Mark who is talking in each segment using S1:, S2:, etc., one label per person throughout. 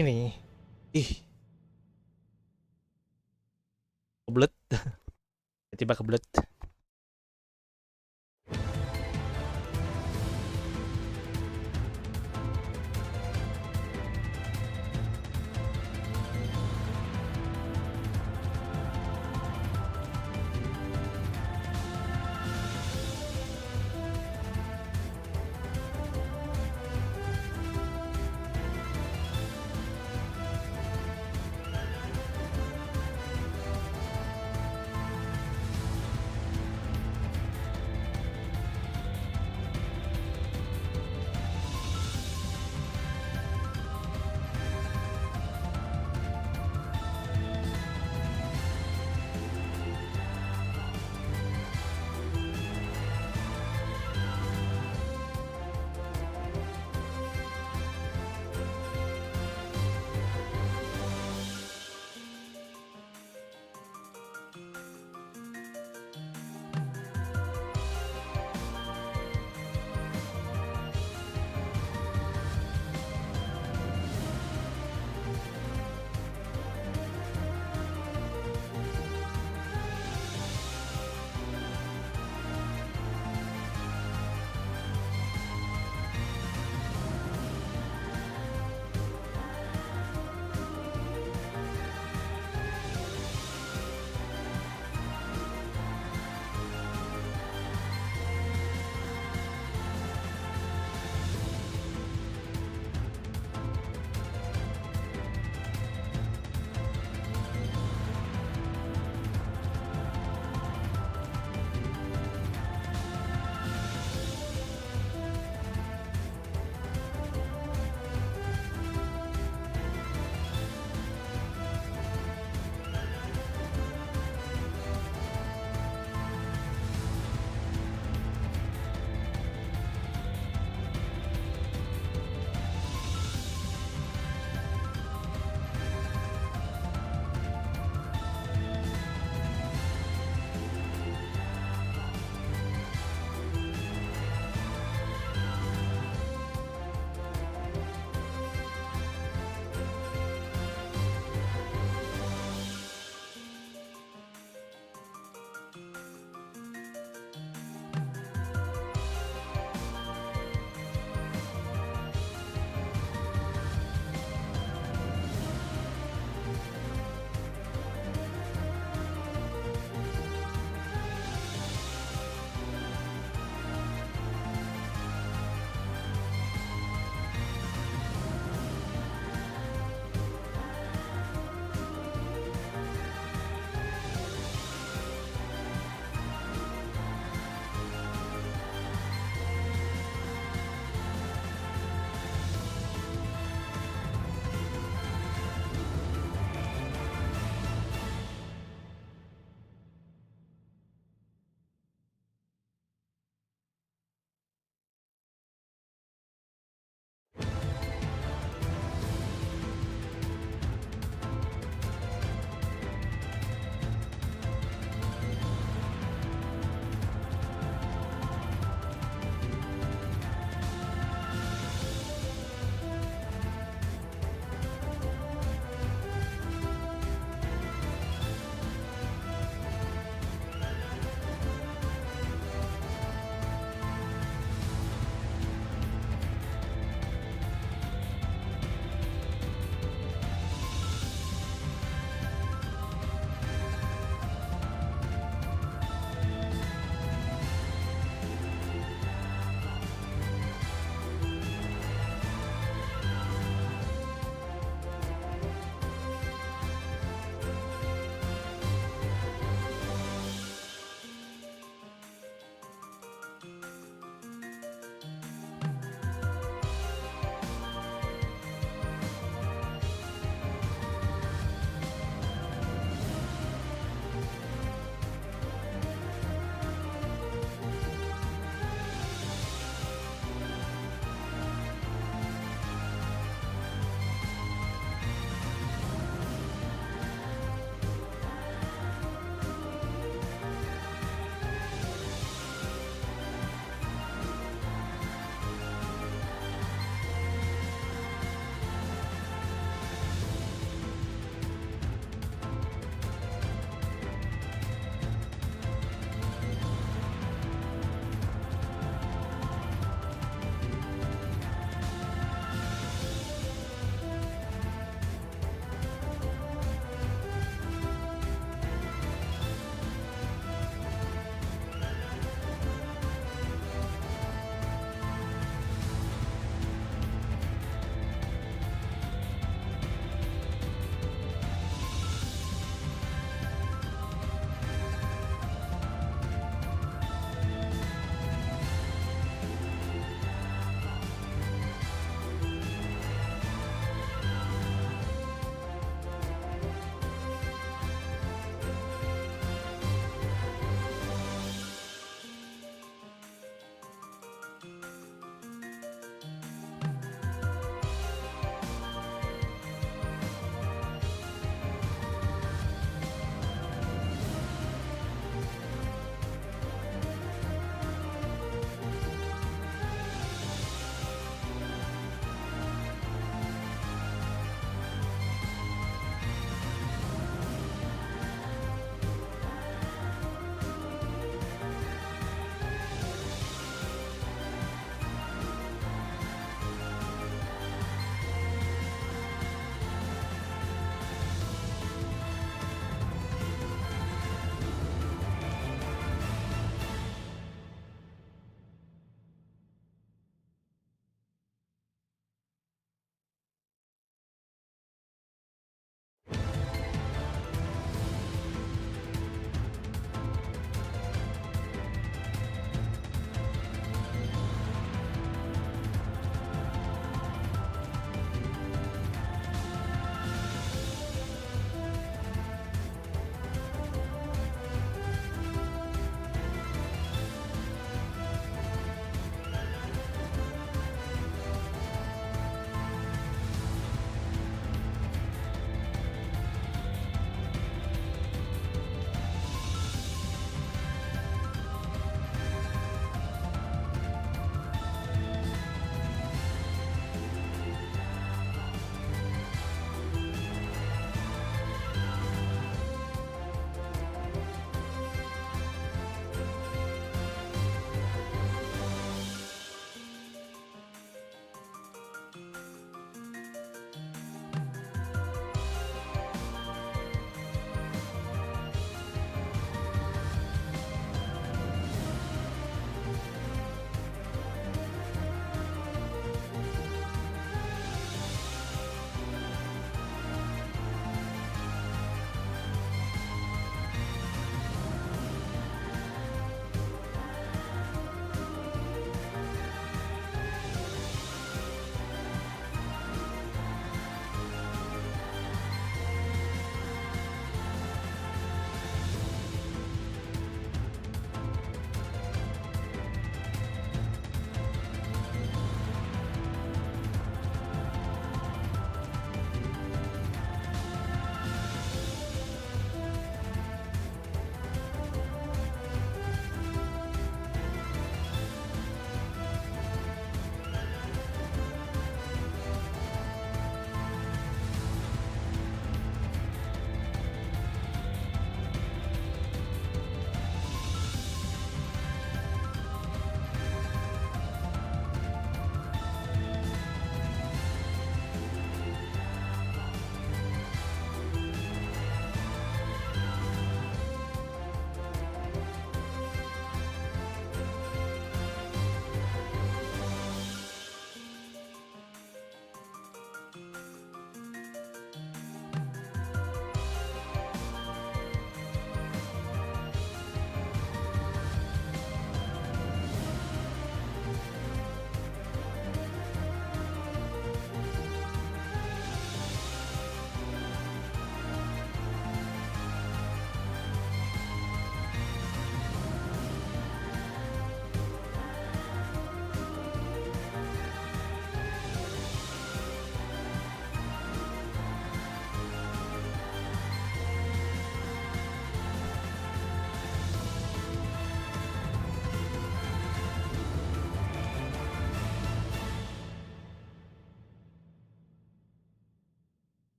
S1: Ini. Ih, kebelet. Tiba-tiba kebelet.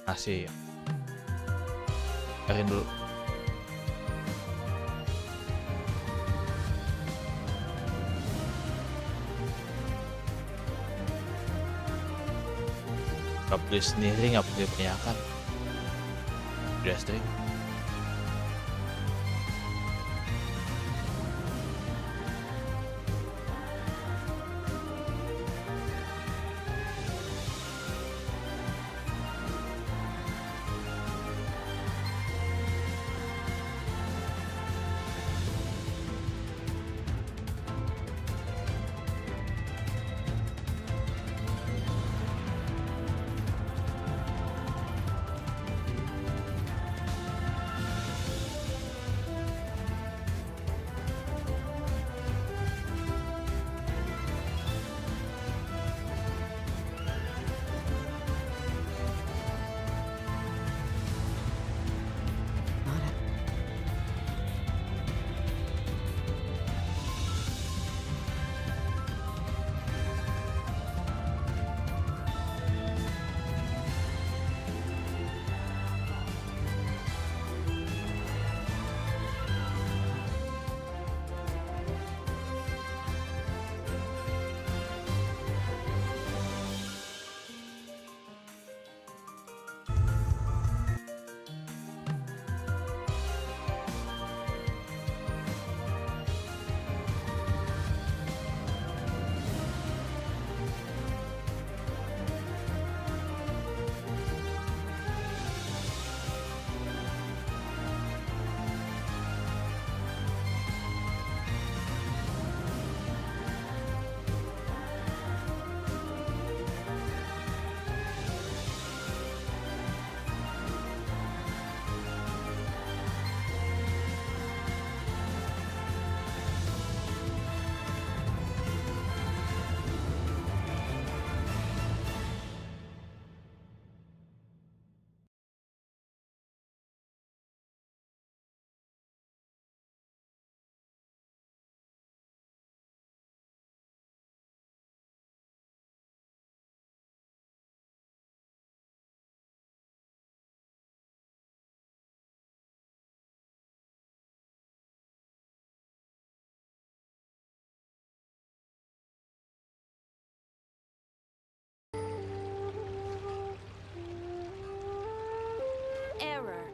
S1: Masih. Cariin dulu. Gak beli sendiri, gak beli penyakan. Udah stream.
S2: Error.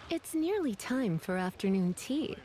S3: It's nearly time for afternoon tea.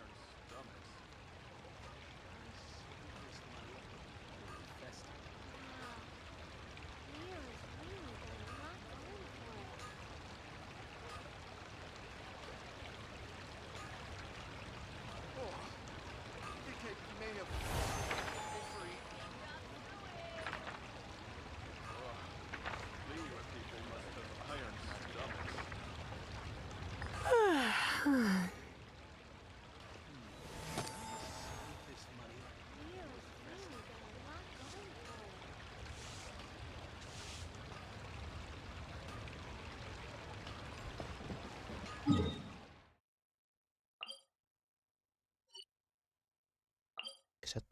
S1: Set.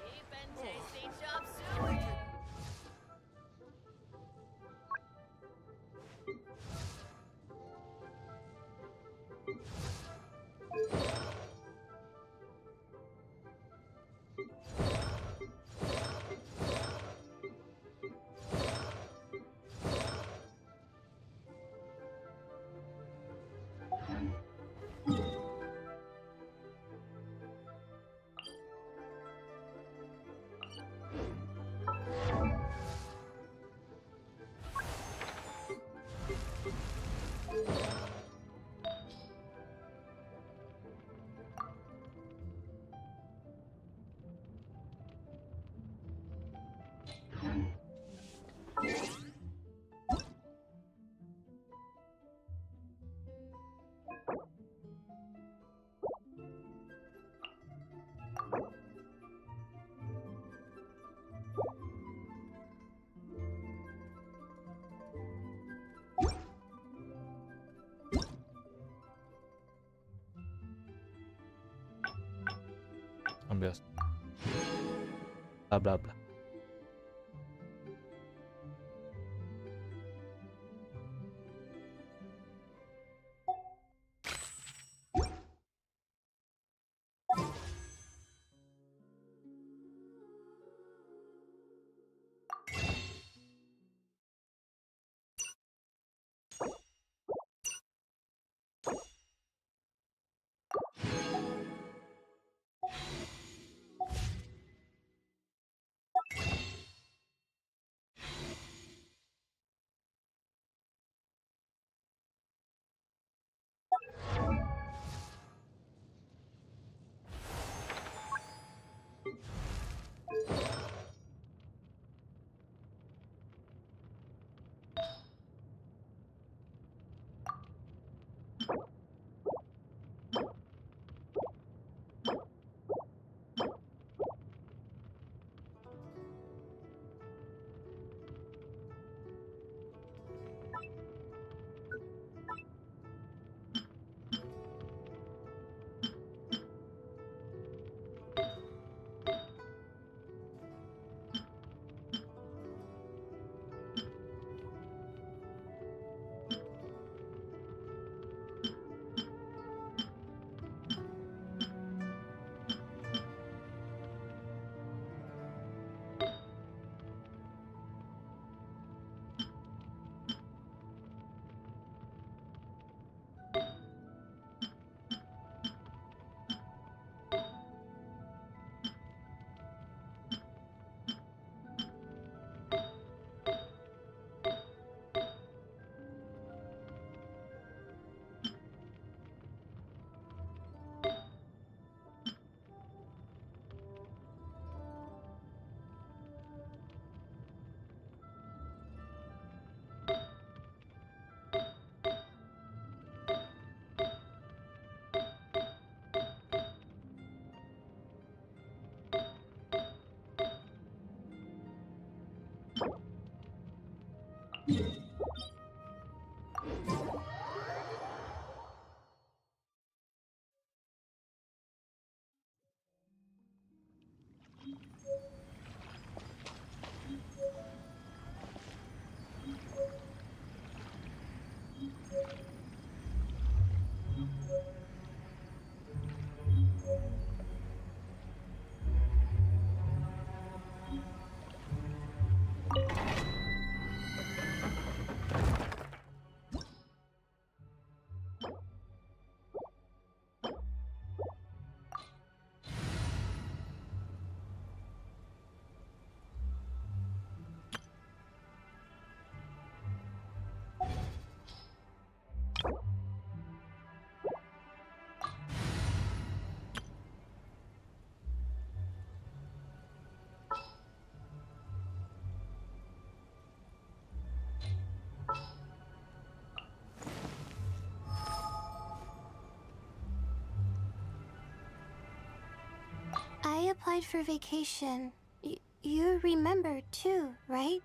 S2: Cheap and tasty chop suey.
S1: bioskop. Bla bla bla.
S4: I applied for vacation. You remember too, right?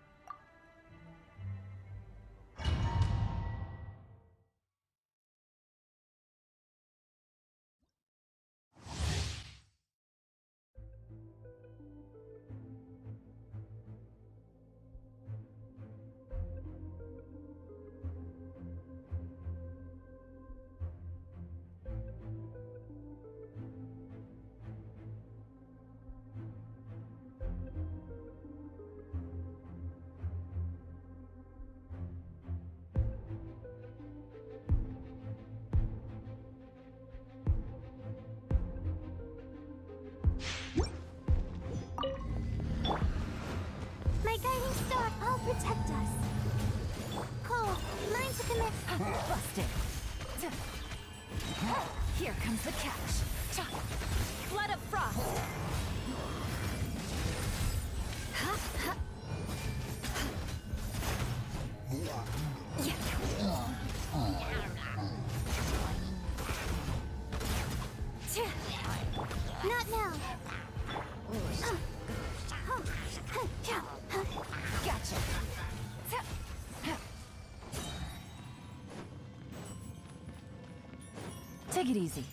S4: My guiding star, I'll protect us. Cole, mine to commit.
S5: Busted. Here comes the catch.
S2: Flood of frost.
S4: Not now.
S5: Gotcha. Take it easy.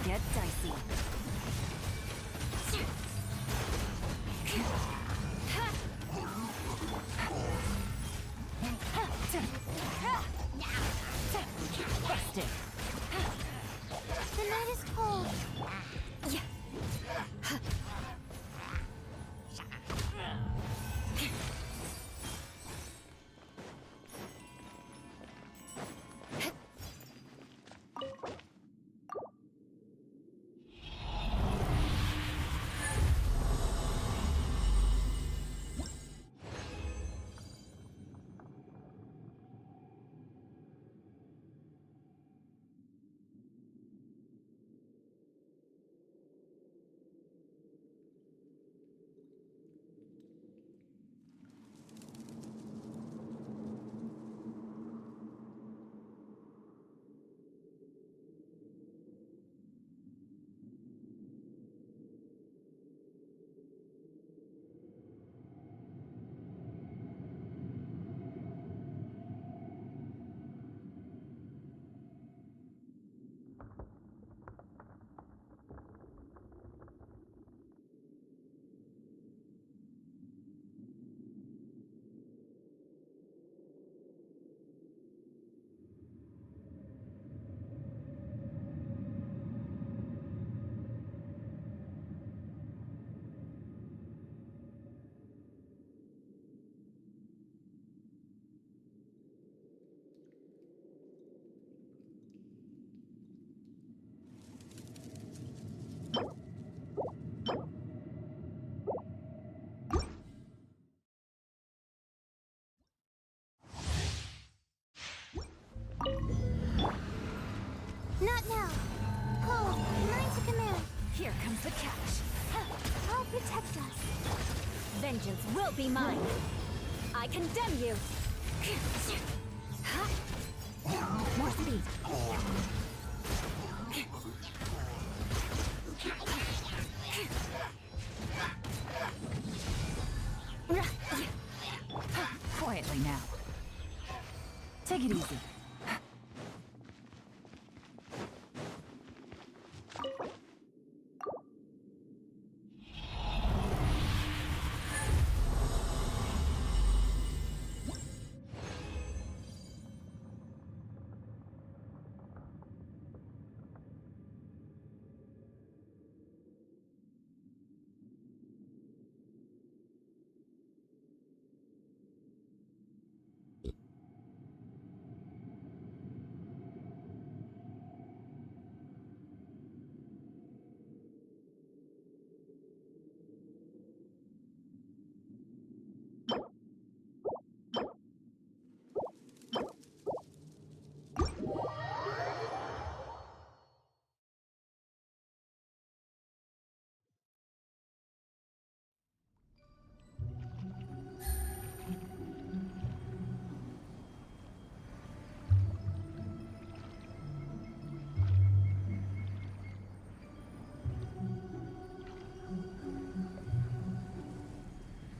S5: get dicey. Busted.
S4: The night is cold. Not now. Cole, mine to command.
S5: Here comes the catch.
S4: I'll protect us.
S2: Vengeance will be mine. I condemn you.
S5: More speed. Quietly now. Take it easy.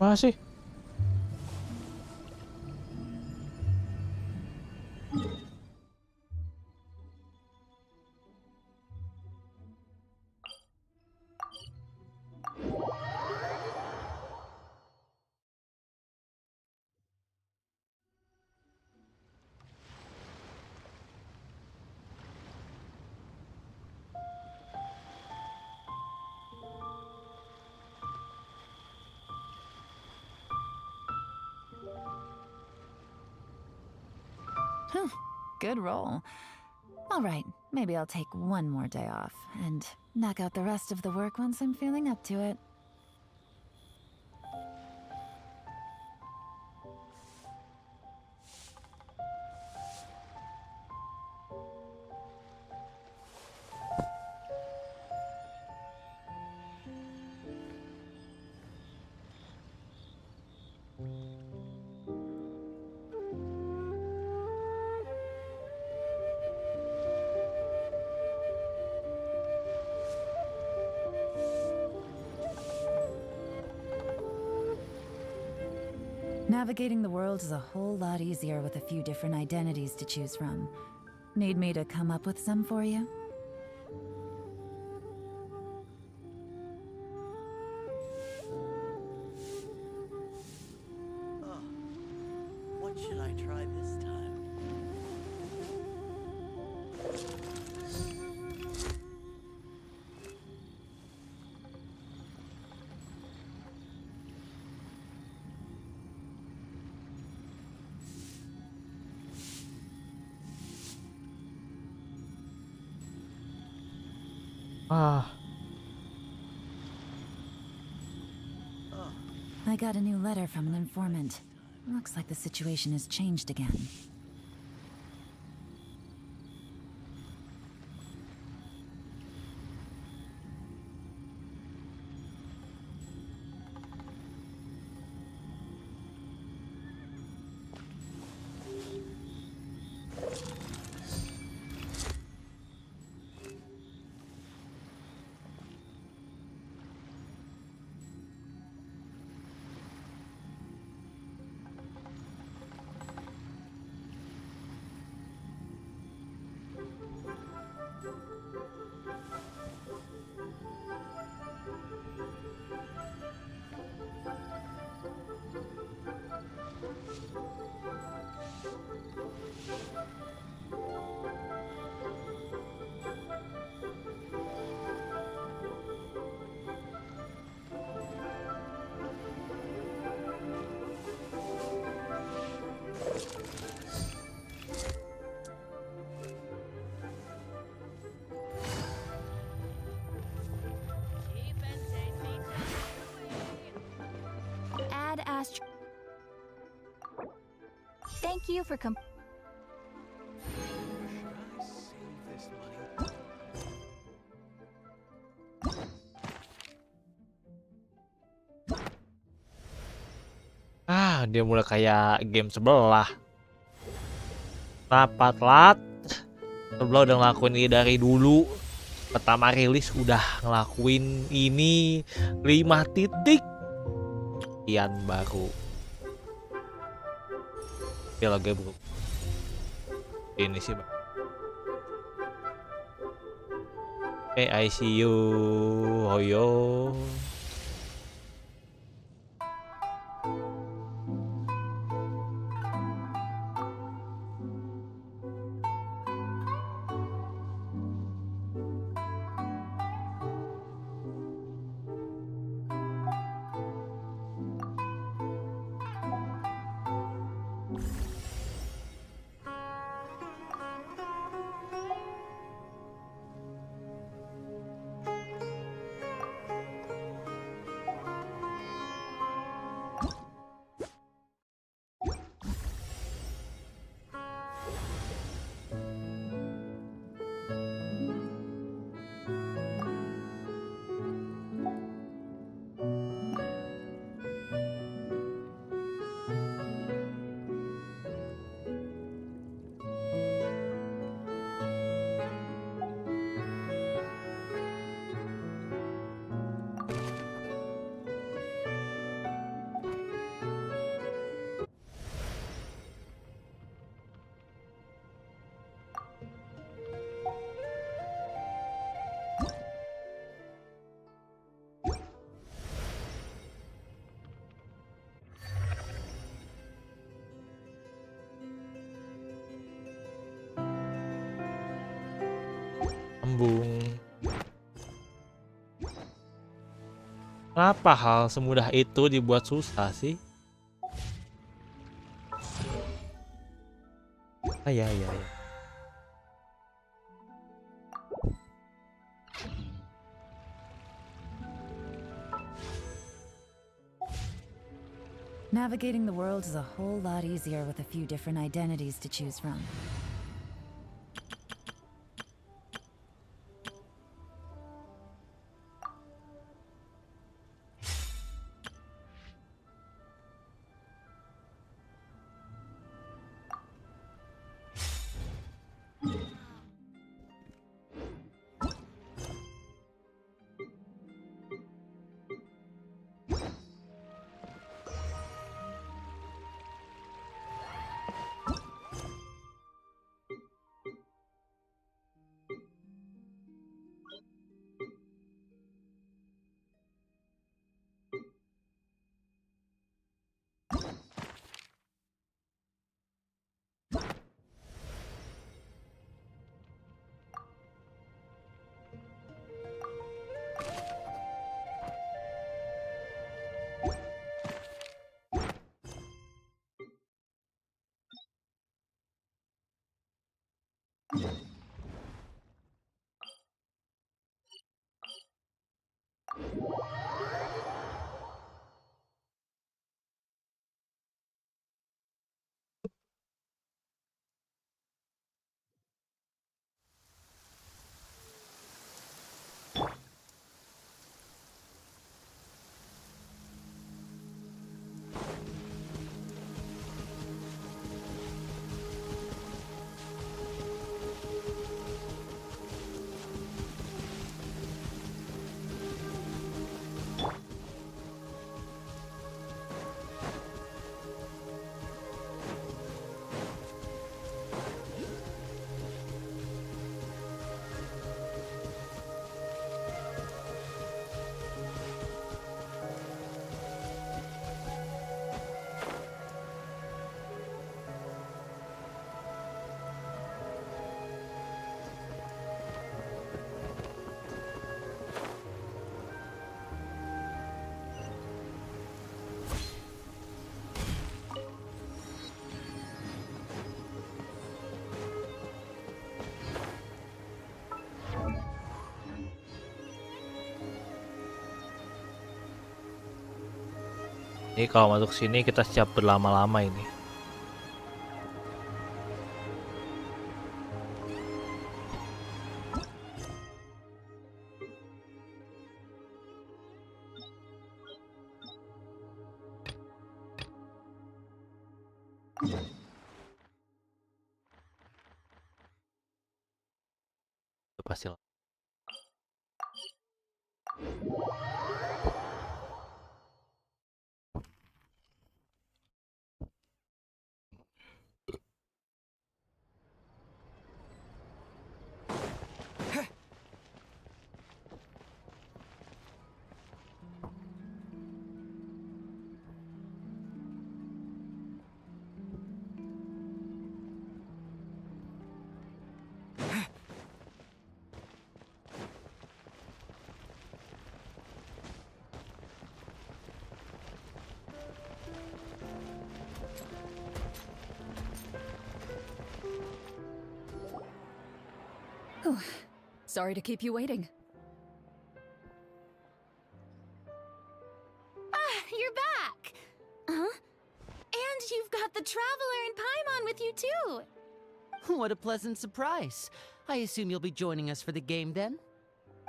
S1: Masih.
S5: Good roll. All right, maybe I'll take one more day off and knock out the rest of the work once I'm feeling up to it. Navigating the world is a whole lot easier with a few different identities to choose from. Need me to come up with some for you?
S6: try this time?
S5: I got a new letter from an informant. Looks like the situation has changed again.
S2: Thank you for
S1: Dia mulai kayak game sebelah. Kenapa telat? Sebelah udah ngelakuin ini dari dulu. Pertama rilis udah ngelakuin ini 5 titik. Sekian baru. Oke lagi bro. Ini sih bang. Oke, I see you. Hoyo. Kenapa hal semudah itu dibuat susah sih? Ya.
S5: Navigating the world is a whole lot easier with a few different identities to choose from.
S1: Ini kalau masuk sini kita siap berlama-lama ini. Itu pasti lah.
S6: Sorry to keep you waiting.
S5: Ah, you're back! Huh? And you've got the Traveler and Paimon with you too!
S7: What a pleasant surprise. I assume you'll be joining us for the game then?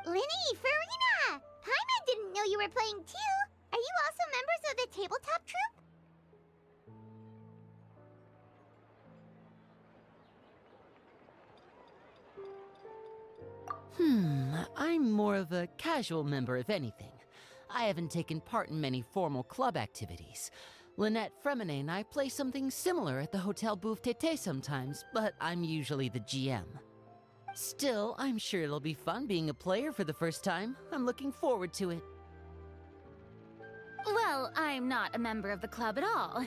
S4: Linny, Farina! Paimon didn't know you were playing too. Are you also members of the tabletop troupe?
S7: I'm more of a casual member if anything. I haven't taken part in many formal club activities. Lynette Fremine and I play something similar at the Hotel Bouffe Tété sometimes, but I'm usually the GM. Still, I'm sure it'll be fun being a player for the first time. I'm looking forward to it.
S5: Well, I'm not a member of the club at all.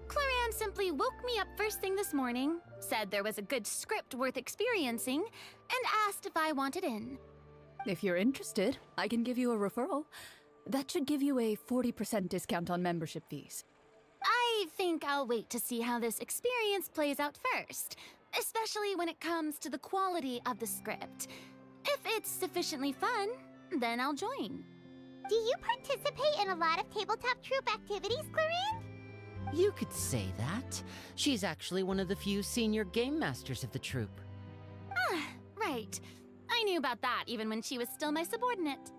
S5: Claran simply woke me up first thing this morning, said there was a good script worth experiencing, and asked if I wanted in.
S6: If you're interested, I can give you a referral. That should give you a 40% discount on membership fees.
S5: I think I'll wait to see how this experience plays out first, especially when it comes to the quality of the script. If it's sufficiently fun, then I'll join.
S4: Do you participate in a lot of tabletop troupe activities, Clarin?
S7: You could say that. She's actually one of the few senior game masters of the troupe.
S5: Ah, right. I knew about that even when she was still my subordinate.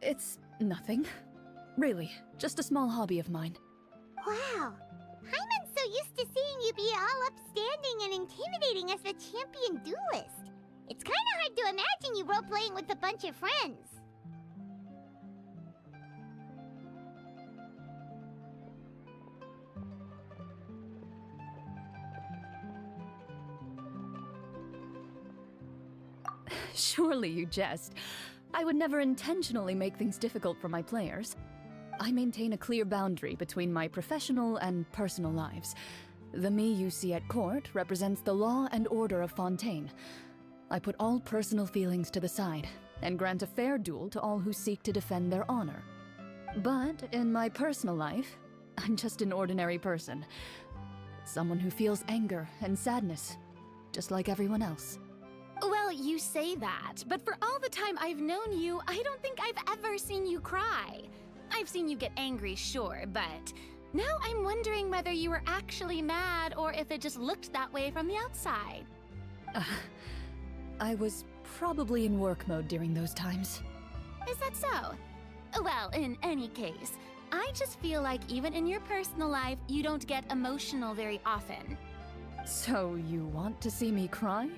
S6: It's nothing. Really, just a small hobby of mine.
S4: Wow. Hyman's so used to seeing you be all upstanding and intimidating as the champion duelist. It's kind of hard to imagine you role-playing with a bunch of friends.
S6: Surely you jest. I would never intentionally make things difficult for my players. I maintain a clear boundary between my professional and personal lives. The me you see at court represents the law and order of Fontaine. I put all personal feelings to the side and grant a fair duel to all who seek to defend their honor. But in my personal life, I'm just an ordinary person. Someone who feels anger and sadness, just like everyone else.
S5: Well, you say that, but for all the time I've known you, I don't think I've ever seen you cry. I've seen you get angry, sure, but now I'm wondering whether you were actually mad or if it just looked that way from the outside.
S6: I was probably in work mode during those times.
S5: Is that so? Well, in any case, I just feel like even in your personal life, you don't get emotional very often.
S6: So you want to see me cry?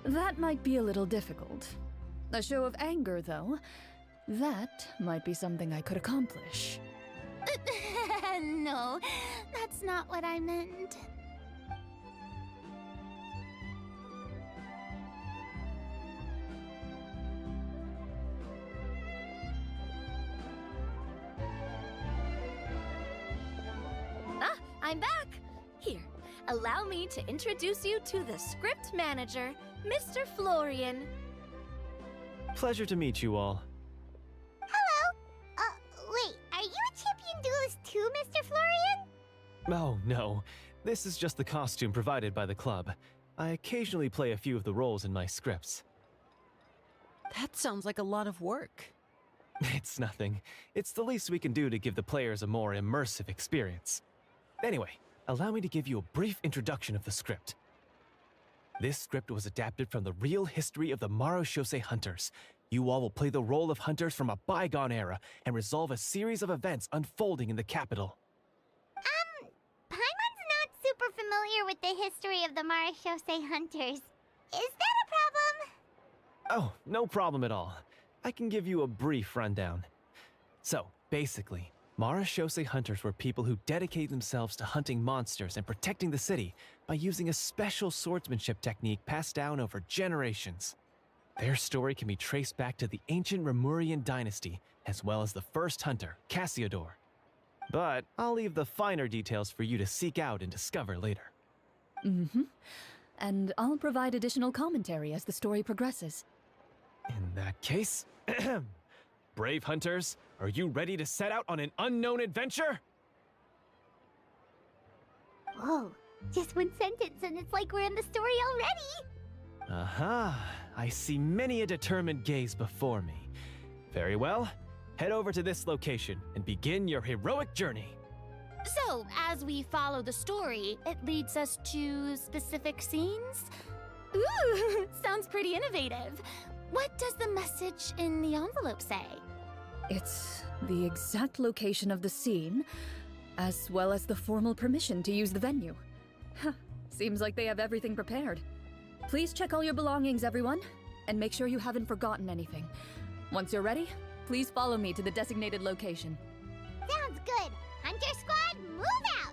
S6: That might be a little difficult. A show of anger, though, that might be something I could accomplish.
S5: No, that's not what I meant.
S2: I'm back! Here, allow me to introduce you to the script manager, Mr. Florian.
S8: Pleasure to meet you all.
S4: Hello? Wait, are you a champion duelist too, Mr. Florian?
S8: Oh, no. This is just the costume provided by the club. I occasionally play a few of the roles in my scripts.
S7: That sounds like a lot of work.
S8: It's nothing. It's the least we can do to give the players a more immersive experience. Anyway, allow me to give you a brief introduction of the script. This script was adapted from the real history of the Marashose hunters. You all will play the role of hunters from a bygone era and resolve a series of events unfolding in the capital.
S4: Paimon's not super familiar with the history of the Marashose hunters. Is that a problem?
S8: Oh, no problem at all. I can give you a brief rundown. So, basically, Marashose hunters were people who dedicated themselves to hunting monsters and protecting the city by using a special swordsmanship technique passed down over generations. Their story can be traced back to the ancient Remurian dynasty, as well as the first hunter, Cassiodor. But I'll leave the finer details for you to seek out and discover later.
S6: Mm-hmm. And I'll provide additional commentary as the story progresses.
S8: In that case, brave hunters, are you ready to set out on an unknown adventure?
S4: Whoa, just one sentence and it's like we're in the story already!
S8: Aha, I see many a determined gaze before me. Very well, head over to this location and begin your heroic journey.
S5: So, as we follow the story, it leads us to specific scenes? Ooh, sounds pretty innovative. What does the message in the envelope say?
S6: It's the exact location of the scene, as well as the formal permission to use the venue. Huh, seems like they have everything prepared. Please check all your belongings, everyone, and make sure you haven't forgotten anything. Once you're ready, please follow me to the designated location.
S4: Sounds good! Hunter Squad, move out!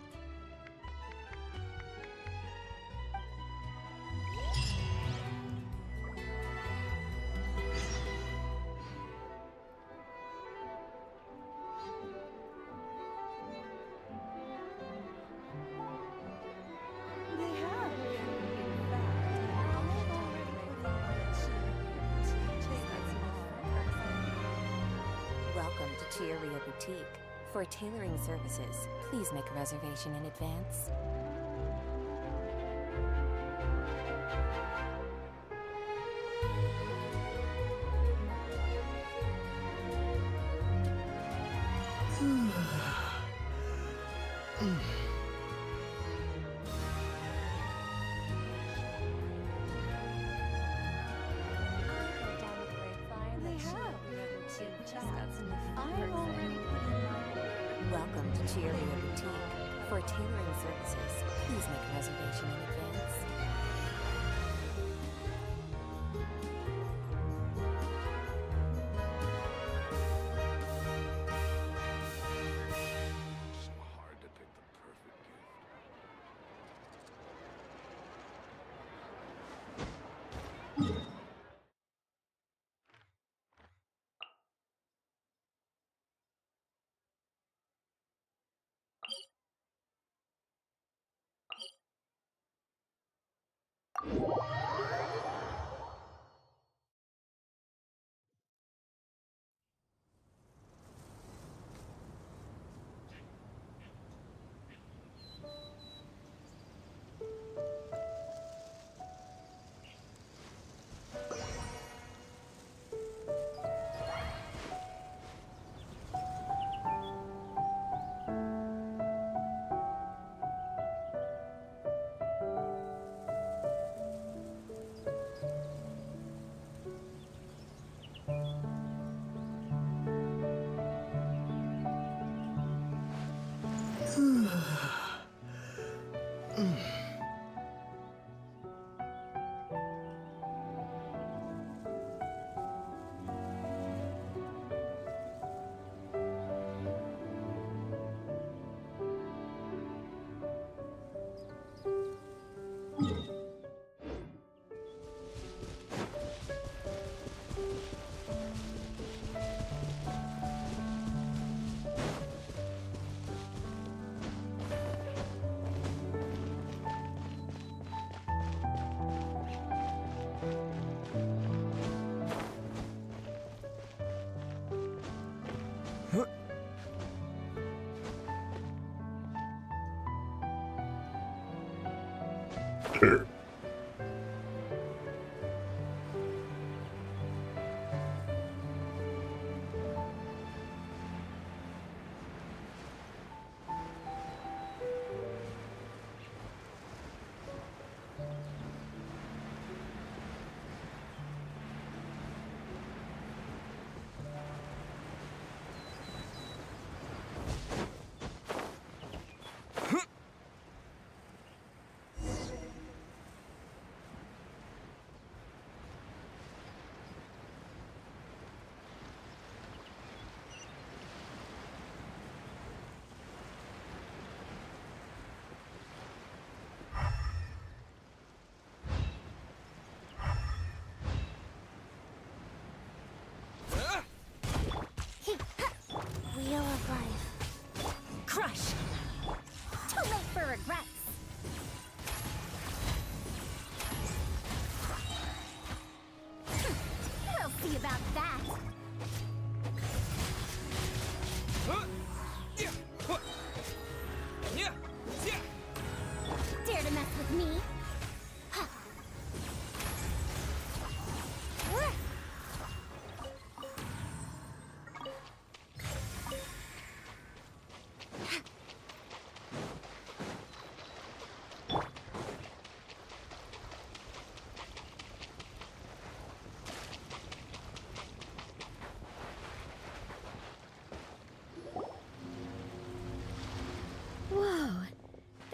S9: Welcome to Chiaria Boutique. For tailoring services, please make a reservation in advance. Welcome to Chiaria Boutique. For tailoring services, please make a reservation in advance.
S10: So hard to pick the perfect gift.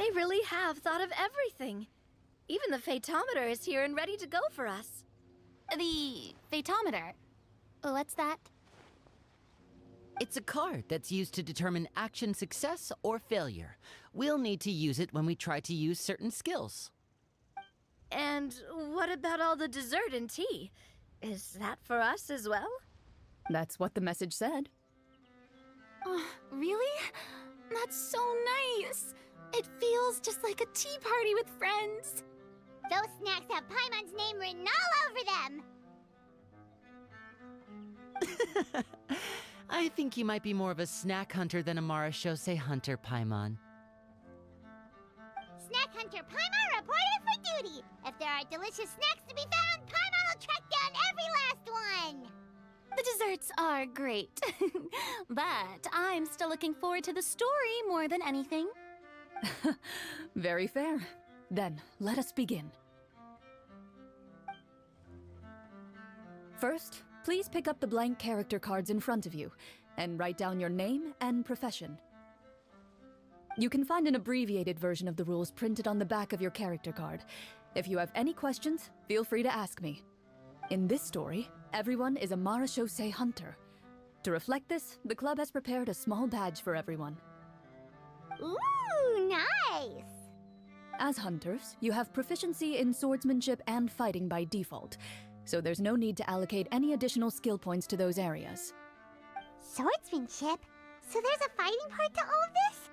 S2: They really have thought of everything. Even the Fatometer is here and ready to go for us.
S5: The Fatometer? What's that?
S7: It's a card that's used to determine action success or failure. We'll need to use it when we try to use certain skills.
S2: And what about all the dessert and tea? Is that for us as well?
S6: That's what the message said.
S5: Oh, really? That's so nice. It feels just like a tea party with friends.
S4: Those snacks have Paimon's name written all over them!
S7: I think you might be more of a snack hunter than a Marashose hunter, Paimon.
S4: Snack Hunter Paimon reported for duty! If there are delicious snacks to be found, Paimon will track down every last one!
S5: The desserts are great, but I'm still looking forward to the story more than anything.
S6: Very fair. Then, let us begin. First, please pick up the blank character cards in front of you and write down your name and profession. You can find an abbreviated version of the rules printed on the back of your character card. If you have any questions, feel free to ask me. In this story, everyone is a Marashose hunter. To reflect this, the club has prepared a small badge for everyone.
S4: Ooh, nice!
S6: As hunters, you have proficiency in swordsmanship and fighting by default, so there's no need to allocate any additional skill points to those areas.
S4: Swordsmanship? So there's a fighting part to all of this?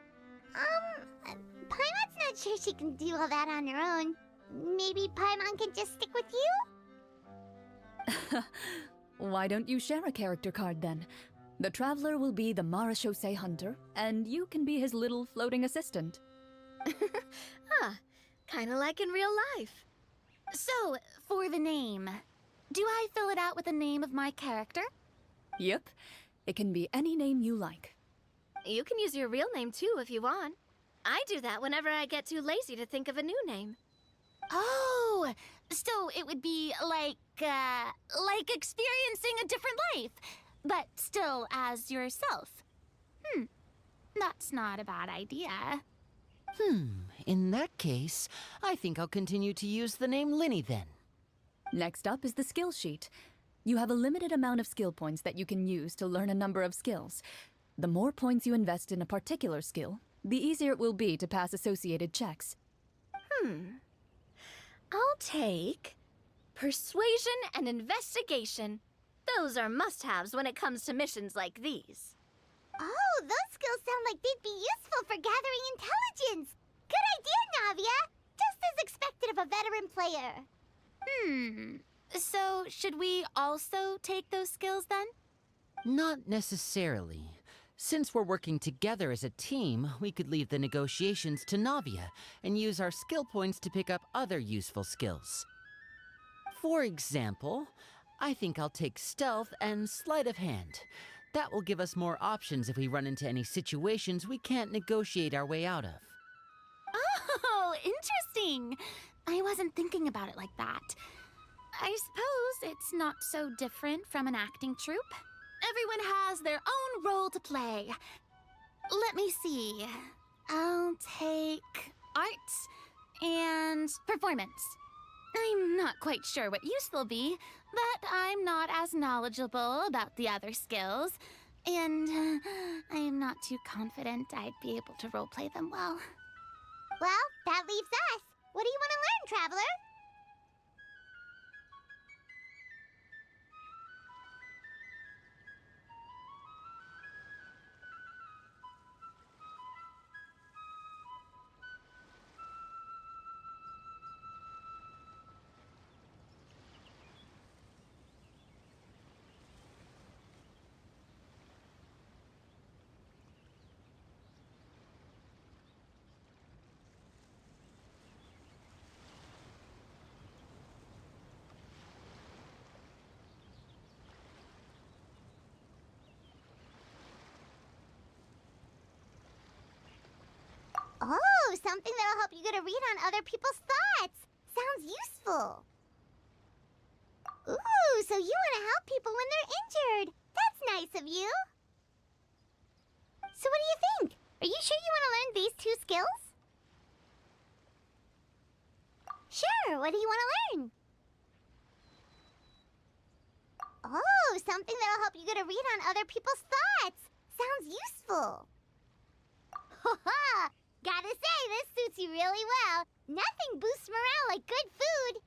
S4: Paimon's not sure she can do all that on her own. Maybe Paimon can just stick with you?
S6: Why don't you share a character card then? The Traveler will be the Marashose hunter, and you can be his little floating assistant.
S2: Kinda like in real life.
S5: So, for the name, do I fill it out with the name of my character?
S6: Yep, it can be any name you like.
S2: You can use your real name too if you want. I do that whenever I get too lazy to think of a new name.
S5: Oh, so it would be like experiencing a different life, but still as yourself. That's not a bad idea.
S7: In that case, I think I'll continue to use the name Linny then.
S6: Next up is the skill sheet. You have a limited amount of skill points that you can use to learn a number of skills. The more points you invest in a particular skill, the easier it will be to pass associated checks.
S2: I'll take persuasion and investigation. Those are must-haves when it comes to missions like these.
S4: Oh, those skills sound like they'd be useful for gathering intelligence! Good idea, Navia! Just as expected of a veteran player.
S5: So should we also take those skills then?
S7: Not necessarily. Since we're working together as a team, we could leave the negotiations to Navia and use our skill points to pick up other useful skills. For example, I think I'll take stealth and sleight of hand. That will give us more options if we run into any situations we can't negotiate our way out of.
S5: Oh, interesting. I wasn't thinking about it like that. I suppose it's not so different from an acting troupe. Everyone has their own role to play. Let me see. I'll take arts and performance. I'm not quite sure what use they'll be, but I'm not as knowledgeable about the other skills, and I'm not too confident I'd be able to roleplay them well.
S4: Well, that leaves us. What do you want to learn, Traveler? Oh, something that'll help you get a read on other people's thoughts. Sounds useful. Ooh, so you want to help people when they're injured. That's nice of you. So what do you think? Are you sure you want to learn these two skills? Sure, what do you want to learn? Oh, something that'll help you get a read on other people's thoughts. Sounds useful. Haha, gotta say, this suits you really well. Nothing boosts morale like good food.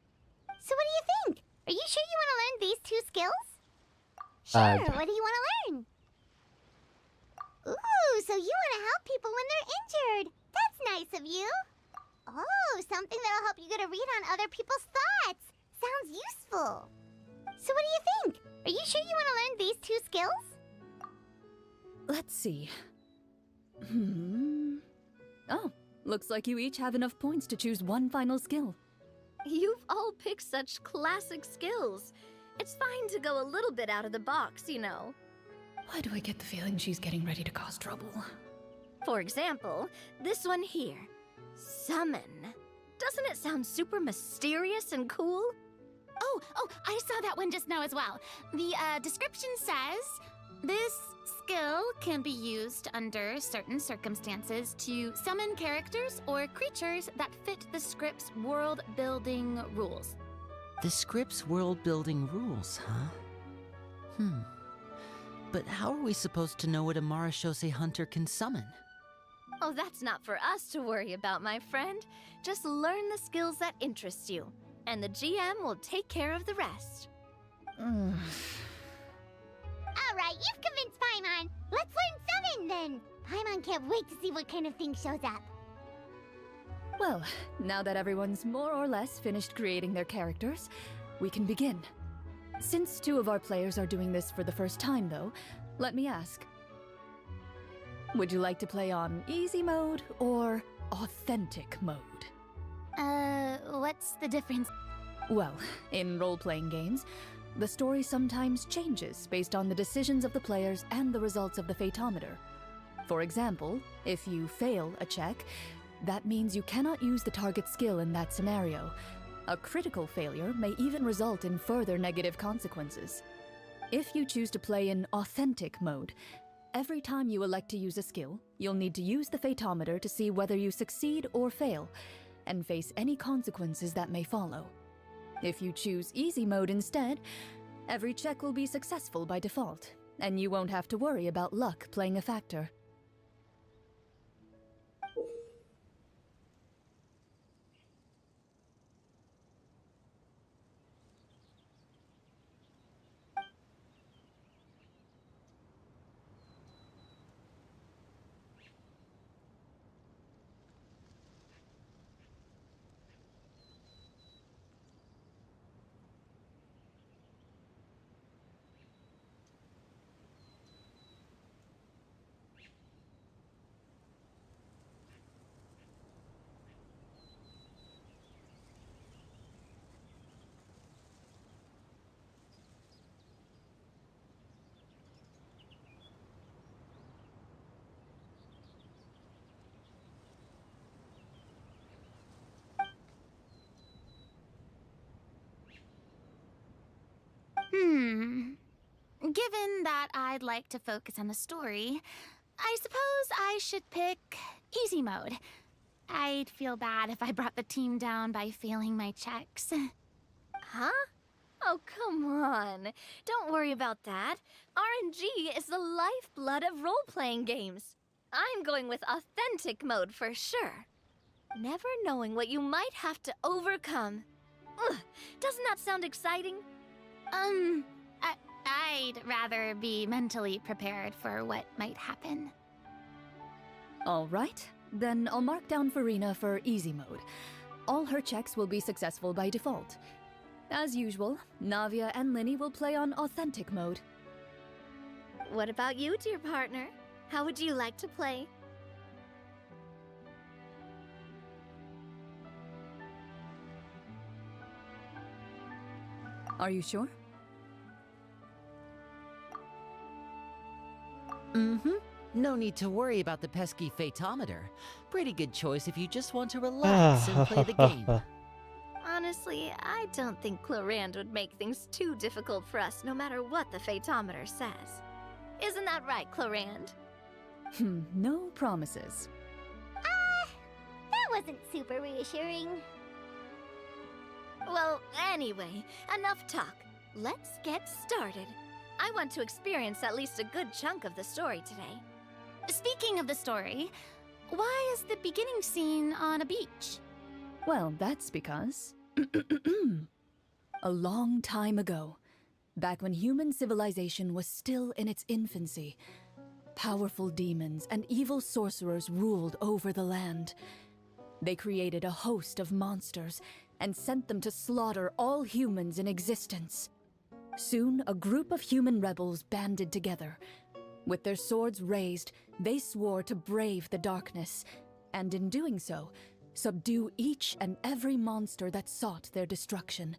S4: So what do you think? Are you sure you want to learn these 2 skills? Sure, what do you want to learn? Ooh, so you want to help people when they're injured. That's nice of you. Oh, something that'll help you get a read on other people's thoughts. Sounds useful. So what do you think? Are you sure you want to learn these 2 skills?
S6: Let's see. Oh, looks like you each have enough points to choose one final skill.
S2: You've all picked such classic skills. It's fine to go a little bit out of the box, you know.
S6: Why do I get the feeling she's getting ready to cause trouble?
S2: For example, this one here. Summon. Doesn't it sound super mysterious and cool?
S5: Oh, I saw that one just now as well. The description says, this skill can be used under certain circumstances to summon characters or creatures that fit the script's world-building rules.
S7: The script's world-building rules, huh? But how are we supposed to know what a Marashose hunter can summon?
S2: Oh, that's not for us to worry about, my friend. Just learn the skills that interest you, and the GM will take care of the rest.
S4: Alright, you've convinced Paimon. Let's learn summon then. Paimon can't wait to see what kind of thing shows up.
S6: Well, now that everyone's more or less finished creating their characters, we can begin. Since 2 of our players are doing this for the first time, though, let me ask. Would you like to play on easy mode or authentic mode?
S5: What's the difference?
S6: Well, in role-playing games, the story sometimes changes based on the decisions of the players and the results of the Fatometer. For example, if you fail a check, that means you cannot use the target skill in that scenario. A critical failure may even result in further negative consequences. If you choose to play in authentic mode, every time you elect to use a skill, you'll need to use the Fatometer to see whether you succeed or fail, and face any consequences that may follow. If you choose easy mode instead, every check will be successful by default, and you won't have to worry about luck playing a factor.
S5: Given that I'd like to focus on the story, I suppose I should pick easy mode. I'd feel bad if I brought the team down by failing my checks.
S2: Huh? Oh, come on. Don't worry about that. RNG is the lifeblood of role-playing games. I'm going with authentic mode for sure. Never knowing what you might have to overcome. Ugh, doesn't that sound exciting?
S5: I'd rather be mentally prepared for what might happen.
S6: All right, then I'll mark down Farina for easy mode. All her checks will be successful by default. As usual, Navia and Linny will play on authentic mode.
S2: What about you, dear partner? How would you like to play?
S6: Are you sure?
S7: No need to worry about the pesky Fatometer. Pretty good choice if you just want to relax and play the game.
S2: Honestly, I don't think Clorand would make things too difficult for us no matter what the Fatometer says. Isn't that right, Clorand?
S6: No promises.
S4: That wasn't super reassuring.
S2: Well, anyway, enough talk. Let's get started. I want to experience at least a good chunk of the story today.
S5: Speaking of the story, why is the beginning scene on a beach?
S6: Well, that's because... a long time ago, back when human civilization was still in its infancy, powerful demons and evil sorcerers ruled over the land. They created a host of monsters and sent them to slaughter all humans in existence. Soon, a group of human rebels banded together. With their swords raised, they swore to brave the darkness, and in doing so, subdue each and every monster that sought their destruction.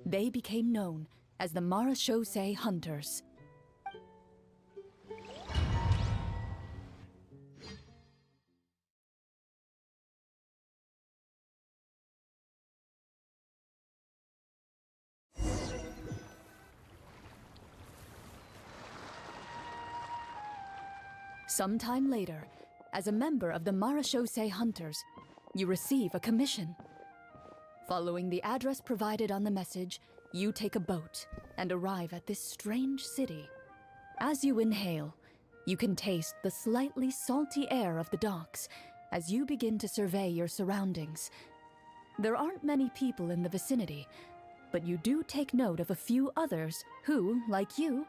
S6: They became known as the Marashosei Hunters. Sometime later, as a member of the Marashosei Hunters, you receive a commission. Following the address provided on the message, you take a boat and arrive at this strange city. As you inhale, you can taste the slightly salty air of the docks as you begin to survey your surroundings. There aren't many people in the vicinity, but you do take note of a few others who, like you,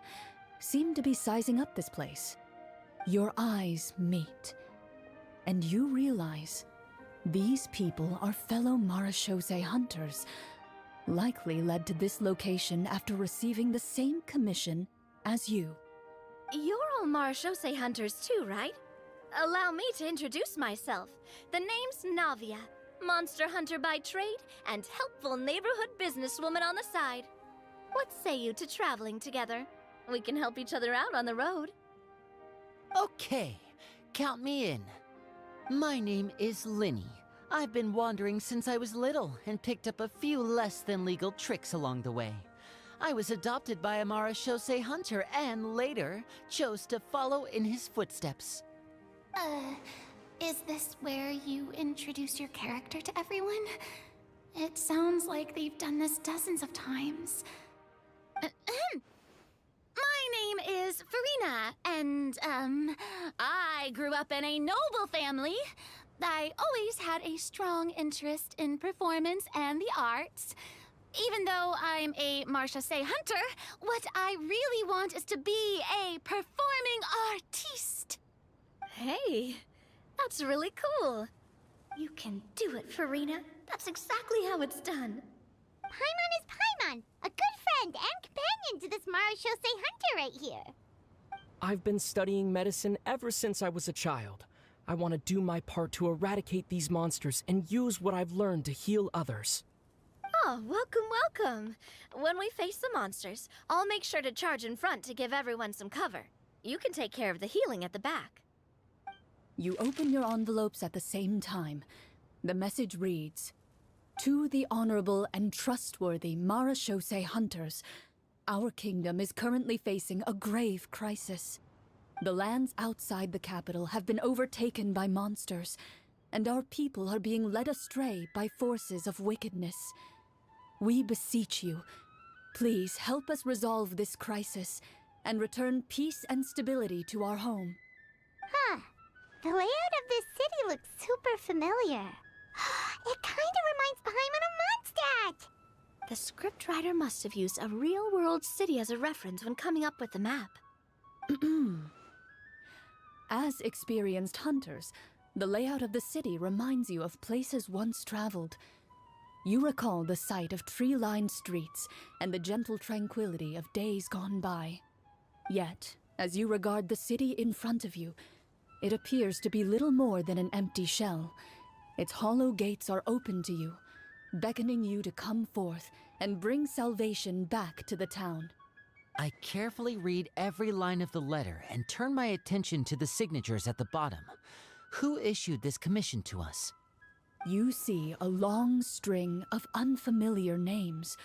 S6: seem to be sizing up this place. Your eyes meet, and you realize these people are fellow Marashosei hunters, likely led to this location after receiving the same commission as you.
S2: You're all Marashosei hunters too, right? Allow me to introduce myself. The name's Navia, monster hunter by trade and helpful neighborhood businesswoman on the side. What say you to traveling together? We can help each other out on the road.
S7: Okay, count me in. My name is Linny. I've been wandering since I was little and picked up a few less than legal tricks along the way. I was adopted by a Marashosei hunter and later chose to follow in his footsteps.
S5: Is this where you introduce your character to everyone? It sounds like they've done this dozens of times. My name is Farina, and, I grew up in a noble family. I always had a strong interest in performance and the arts. Even though I'm a Marashosei hunter, what I really want is to be a performing artiste.
S2: Hey, that's really cool. You can do it, Farina. That's exactly how it's done.
S4: Paimon is Paimon, a good friend and companion to this Marashosei hunter right here.
S11: I've been studying medicine ever since I was a child. I want to do my part to eradicate these monsters and use what I've learned to heal others.
S2: Oh, welcome, welcome. When we face the monsters, I'll make sure to charge in front to give everyone some cover. You can take care of the healing at the back.
S6: You open your envelopes at the same time. The message reads, "To the honorable and trustworthy Marashosei hunters, our kingdom is currently facing a grave crisis. The lands outside the capital have been overtaken by monsters, and our people are being led astray by forces of wickedness. We beseech you, please help us resolve this crisis and return peace and stability to our home."
S4: Huh. The layout of this city looks super familiar. It kinda reminds Paimon of Mondstadt!
S2: The scriptwriter must have used a real-world city as a reference when coming up with the map.
S6: As experienced hunters, the layout of the city reminds you of places once traveled. You recall the sight of tree-lined streets and the gentle tranquility of days gone by. Yet, as you regard the city in front of you, it appears to be little more than an empty shell. Its hollow gates are open to you, beckoning you to come forth and bring salvation back to the town.
S7: I carefully read every line of the letter and turn my attention to the signatures at the bottom. Who issued this commission to us?
S6: You see a long string of unfamiliar names.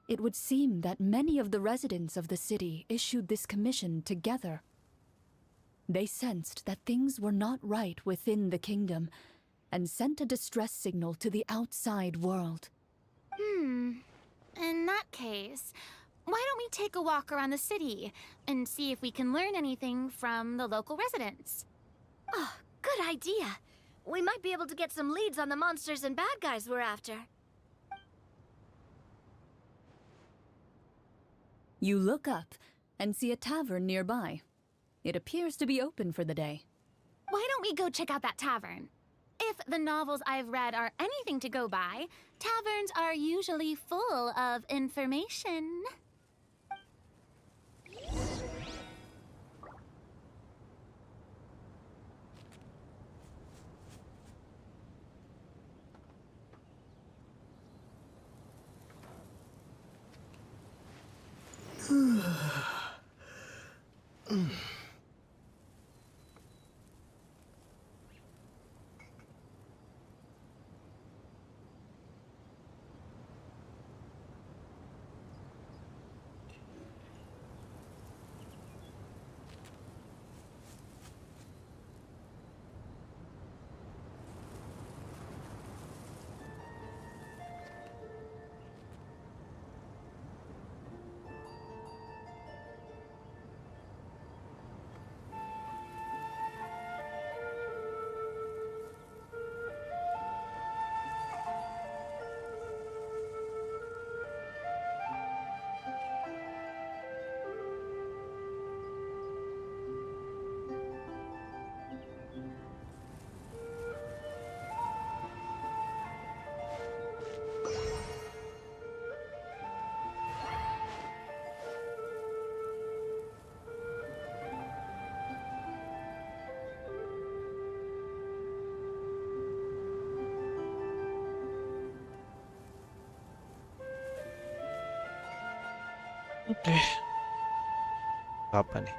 S6: It would seem that many of the residents of the city issued this commission together. They sensed that things were not right within the kingdom and sent a distress signal to the outside world.
S5: In that case, why don't we take a walk around the city and see if we can learn anything from the local residents?
S2: Oh, good idea. We might be able to get some leads on the monsters and bad guys we're after.
S6: You look up and see a tavern nearby. It appears to be open for the day.
S5: Why don't we go check out that tavern? If the novels I've read are anything to go by, taverns are usually full of information.
S1: Oke. Apa nih?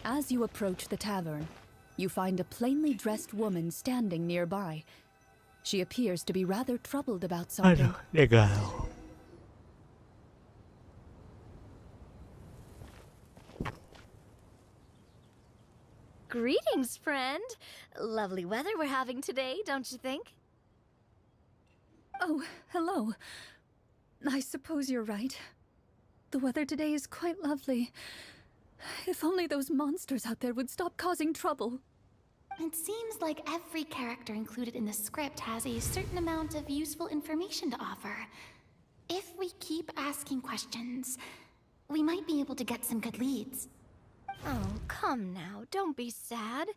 S6: As you approach the tavern, you find a plainly dressed woman standing nearby. She appears to be rather troubled about something.
S1: Aduh, dia galau.
S2: Greetings, friend. Lovely weather we're having today, don't you think?
S6: Oh, hello. I suppose you're right. The weather today is quite lovely. If only those monsters out there would stop causing trouble.
S5: It seems like every character included in the script has a certain amount of useful information to offer. If we keep asking questions, we might be able to get some good leads.
S2: Oh, come now, don't be sad.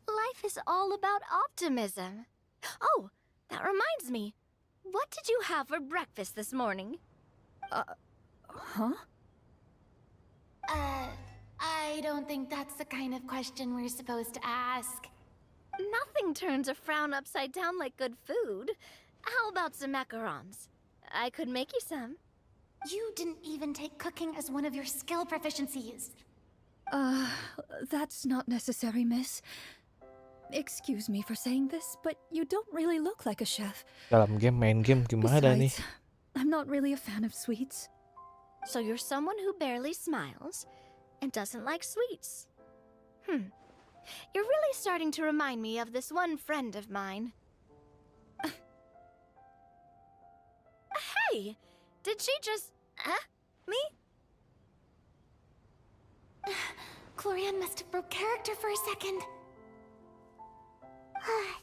S2: Life is all about optimism. Oh, that reminds me. What did you have for breakfast this morning?
S6: Huh?
S5: I don't think that's the kind of question we're supposed to ask.
S2: Nothing turns a frown upside down like good food. How about some macarons? I could make you some.
S5: You didn't even take cooking as one of your skill proficiencies.
S6: That's not necessary, miss. Excuse me for saying this, but you don't really look like a chef.
S1: Dalam game, main game gimana nih?
S6: Besides, I'm not really a fan of sweets.
S2: So you're someone who barely smiles and doesn't like sweets. You're really starting to remind me of this one friend of mine. Hey! Did she just... me?
S5: Glorian must have broke character for a second.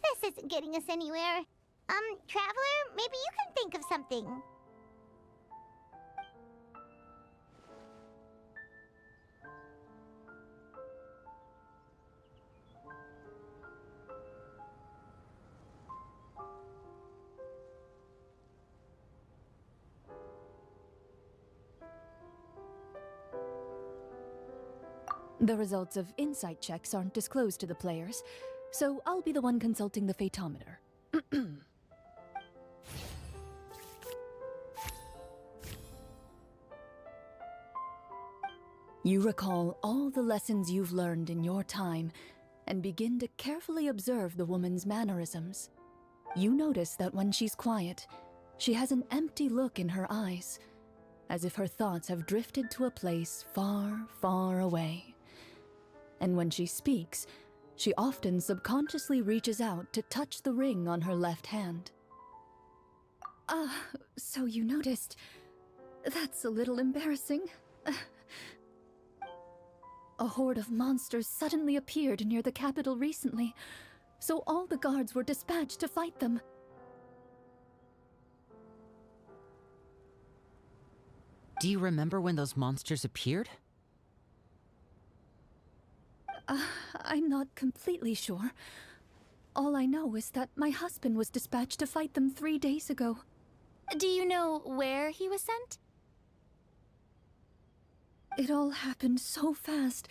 S4: This isn't getting us anywhere. Traveler, maybe you can think of something.
S6: The results of insight checks aren't disclosed to the players, so I'll be the one consulting the fatometer. You recall all the lessons you've learned in your time and begin to carefully observe the woman's mannerisms. You notice that when she's quiet, she has an empty look in her eyes, as if her thoughts have drifted to a place far, far away. And when she speaks, she often subconsciously reaches out to touch the ring on her left hand. So you noticed. That's a little embarrassing. A horde of monsters suddenly appeared near the capital recently, so all the guards were dispatched to fight them.
S7: Do you remember when those monsters appeared?
S6: I'm not completely sure. All I know is that my husband was dispatched to fight them 3 days ago.
S5: Do you know where he was sent?
S6: It all happened so fast.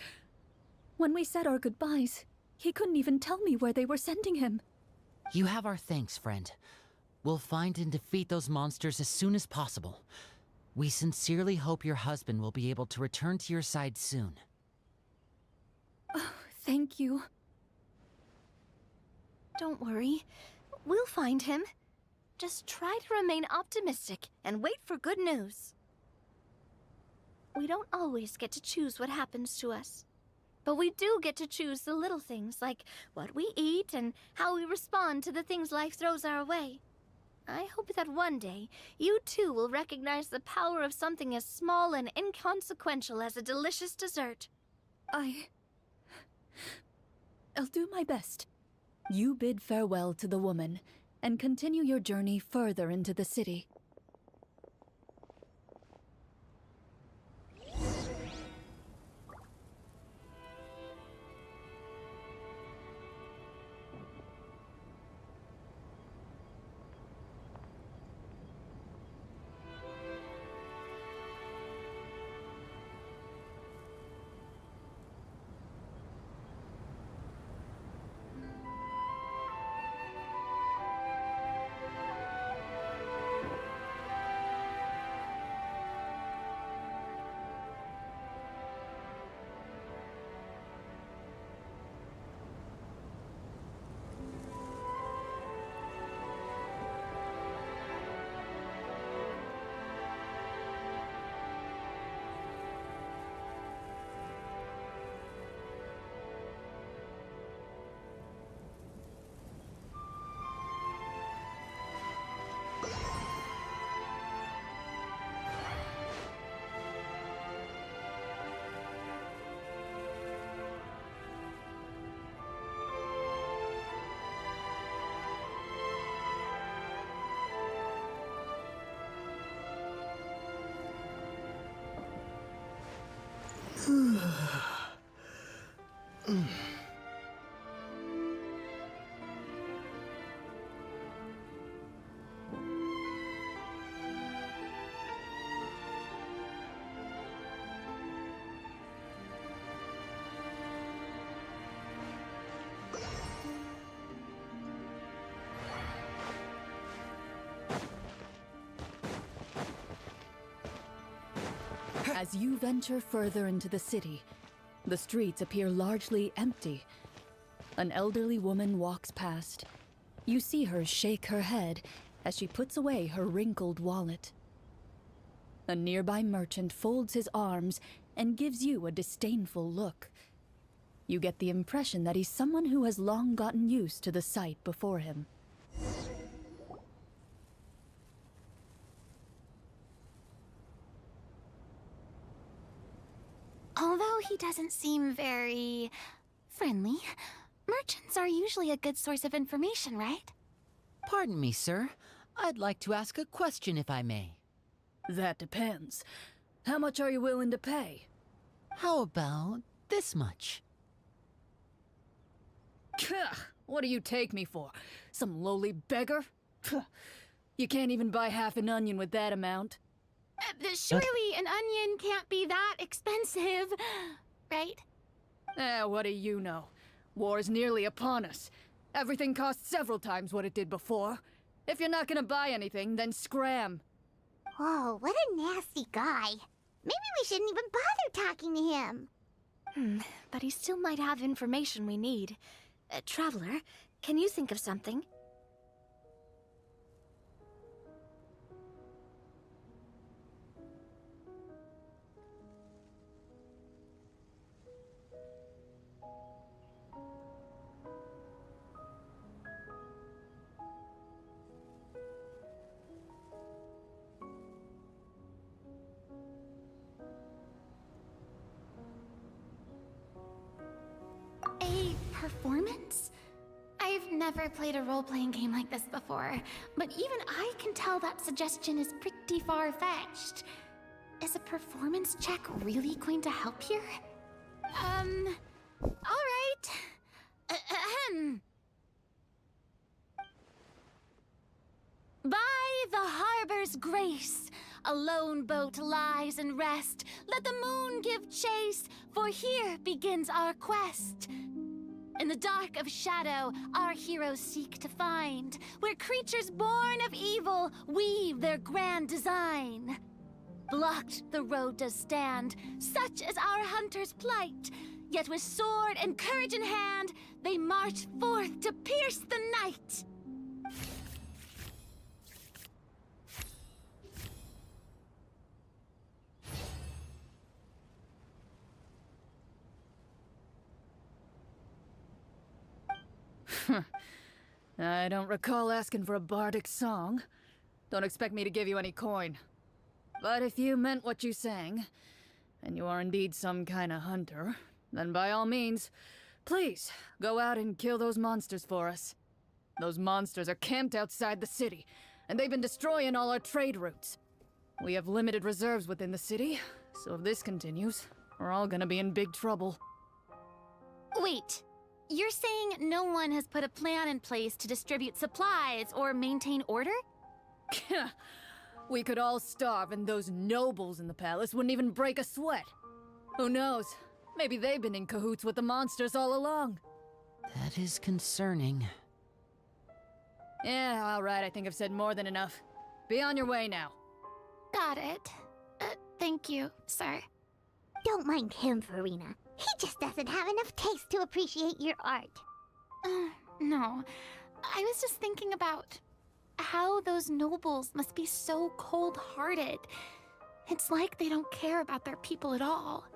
S6: When we said our goodbyes, he couldn't even tell me where they were sending him.
S7: You have our thanks, friend. We'll find and defeat those monsters as soon as possible. We sincerely hope your husband will be able to return to your side soon.
S6: Oh, thank you.
S2: Don't worry. We'll find him. Just try to remain optimistic and wait for good news. We don't always get to choose what happens to us. But we do get to choose the little things, like what we eat and how we respond to the things life throws our way. I hope that one day, you too will recognize the power of something as small and inconsequential as a delicious dessert.
S6: I'll do my best. You bid farewell to the woman, and continue your journey further into the city. As you venture further into the city, the streets appear largely empty. An elderly woman walks past. You see her shake her head as she puts away her wrinkled wallet. A nearby merchant folds his arms and gives you a disdainful look. You get the impression that he's someone who has long gotten used to the sight before him.
S5: Although he doesn't seem very friendly, merchants are usually a good source of information, right?
S7: Pardon me, sir. I'd like to ask a question if I may.
S6: That depends. How much are you willing to pay?
S7: How about this much?
S6: What do you take me for? Some lowly beggar? You can't even buy half an onion with that amount.
S5: Surely an onion can't be that expensive, right?
S6: What do you know? War's nearly upon us. Everything costs several times what it did before. If you're not gonna buy anything, then scram.
S4: Whoa, what a nasty guy. Maybe we shouldn't even bother talking to him.
S2: But he still might have information we need. Traveler, can you think of something?
S5: Performance? I've never played a role-playing game like this before, but even I can tell that suggestion is pretty far-fetched. Is a performance check really going to help here? Alright. Ahem. By the harbor's grace, a lone boat lies in rest. Let the moon give chase, for here begins our quest. In the dark of shadow, our heroes seek to find where creatures born of evil weave their grand design. Blocked the road does stand, such is our hunter's plight. Yet with sword and courage in hand, they march forth to pierce the night.
S6: I don't recall asking for a bardic song. Don't expect me to give you any coin. But if you meant what you sang, and you are indeed some kind of hunter, then by all means, please, go out and kill those monsters for us. Those monsters are camped outside the city, and they've been destroying all our trade routes. We have limited reserves within the city, so if this continues, we're all gonna be in big trouble.
S5: Wait. You're saying no one has put a plan in place to distribute supplies or maintain order?
S6: We could all starve and those nobles in the palace wouldn't even break a sweat. Who knows? Maybe they've been in cahoots with the monsters all along.
S7: That is concerning.
S6: Yeah, alright, I think I've said more than enough. Be on your way now.
S5: Got it. Thank you, sir.
S4: Don't mind him, Farina. He just doesn't have enough taste to appreciate your art.
S5: No. I was just thinking about how those nobles must be so cold-hearted. It's like they don't care about their people at all.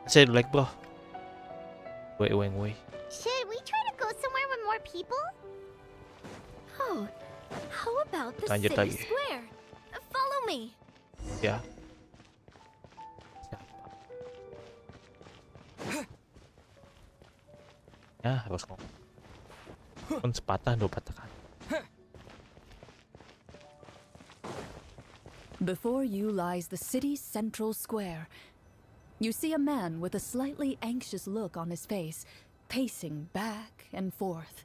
S1: Say like bro. Wait.
S4: Should we try to go somewhere with more people?
S2: Oh, how about the
S1: Lanjut
S2: city
S1: lagi.
S2: square? Follow me.
S1: Ya. Ya, harus ngomong. Pun sepatah dua patah kan.
S6: Before you lies the city's central square. You see a man with a slightly anxious look on his face, pacing back and forth,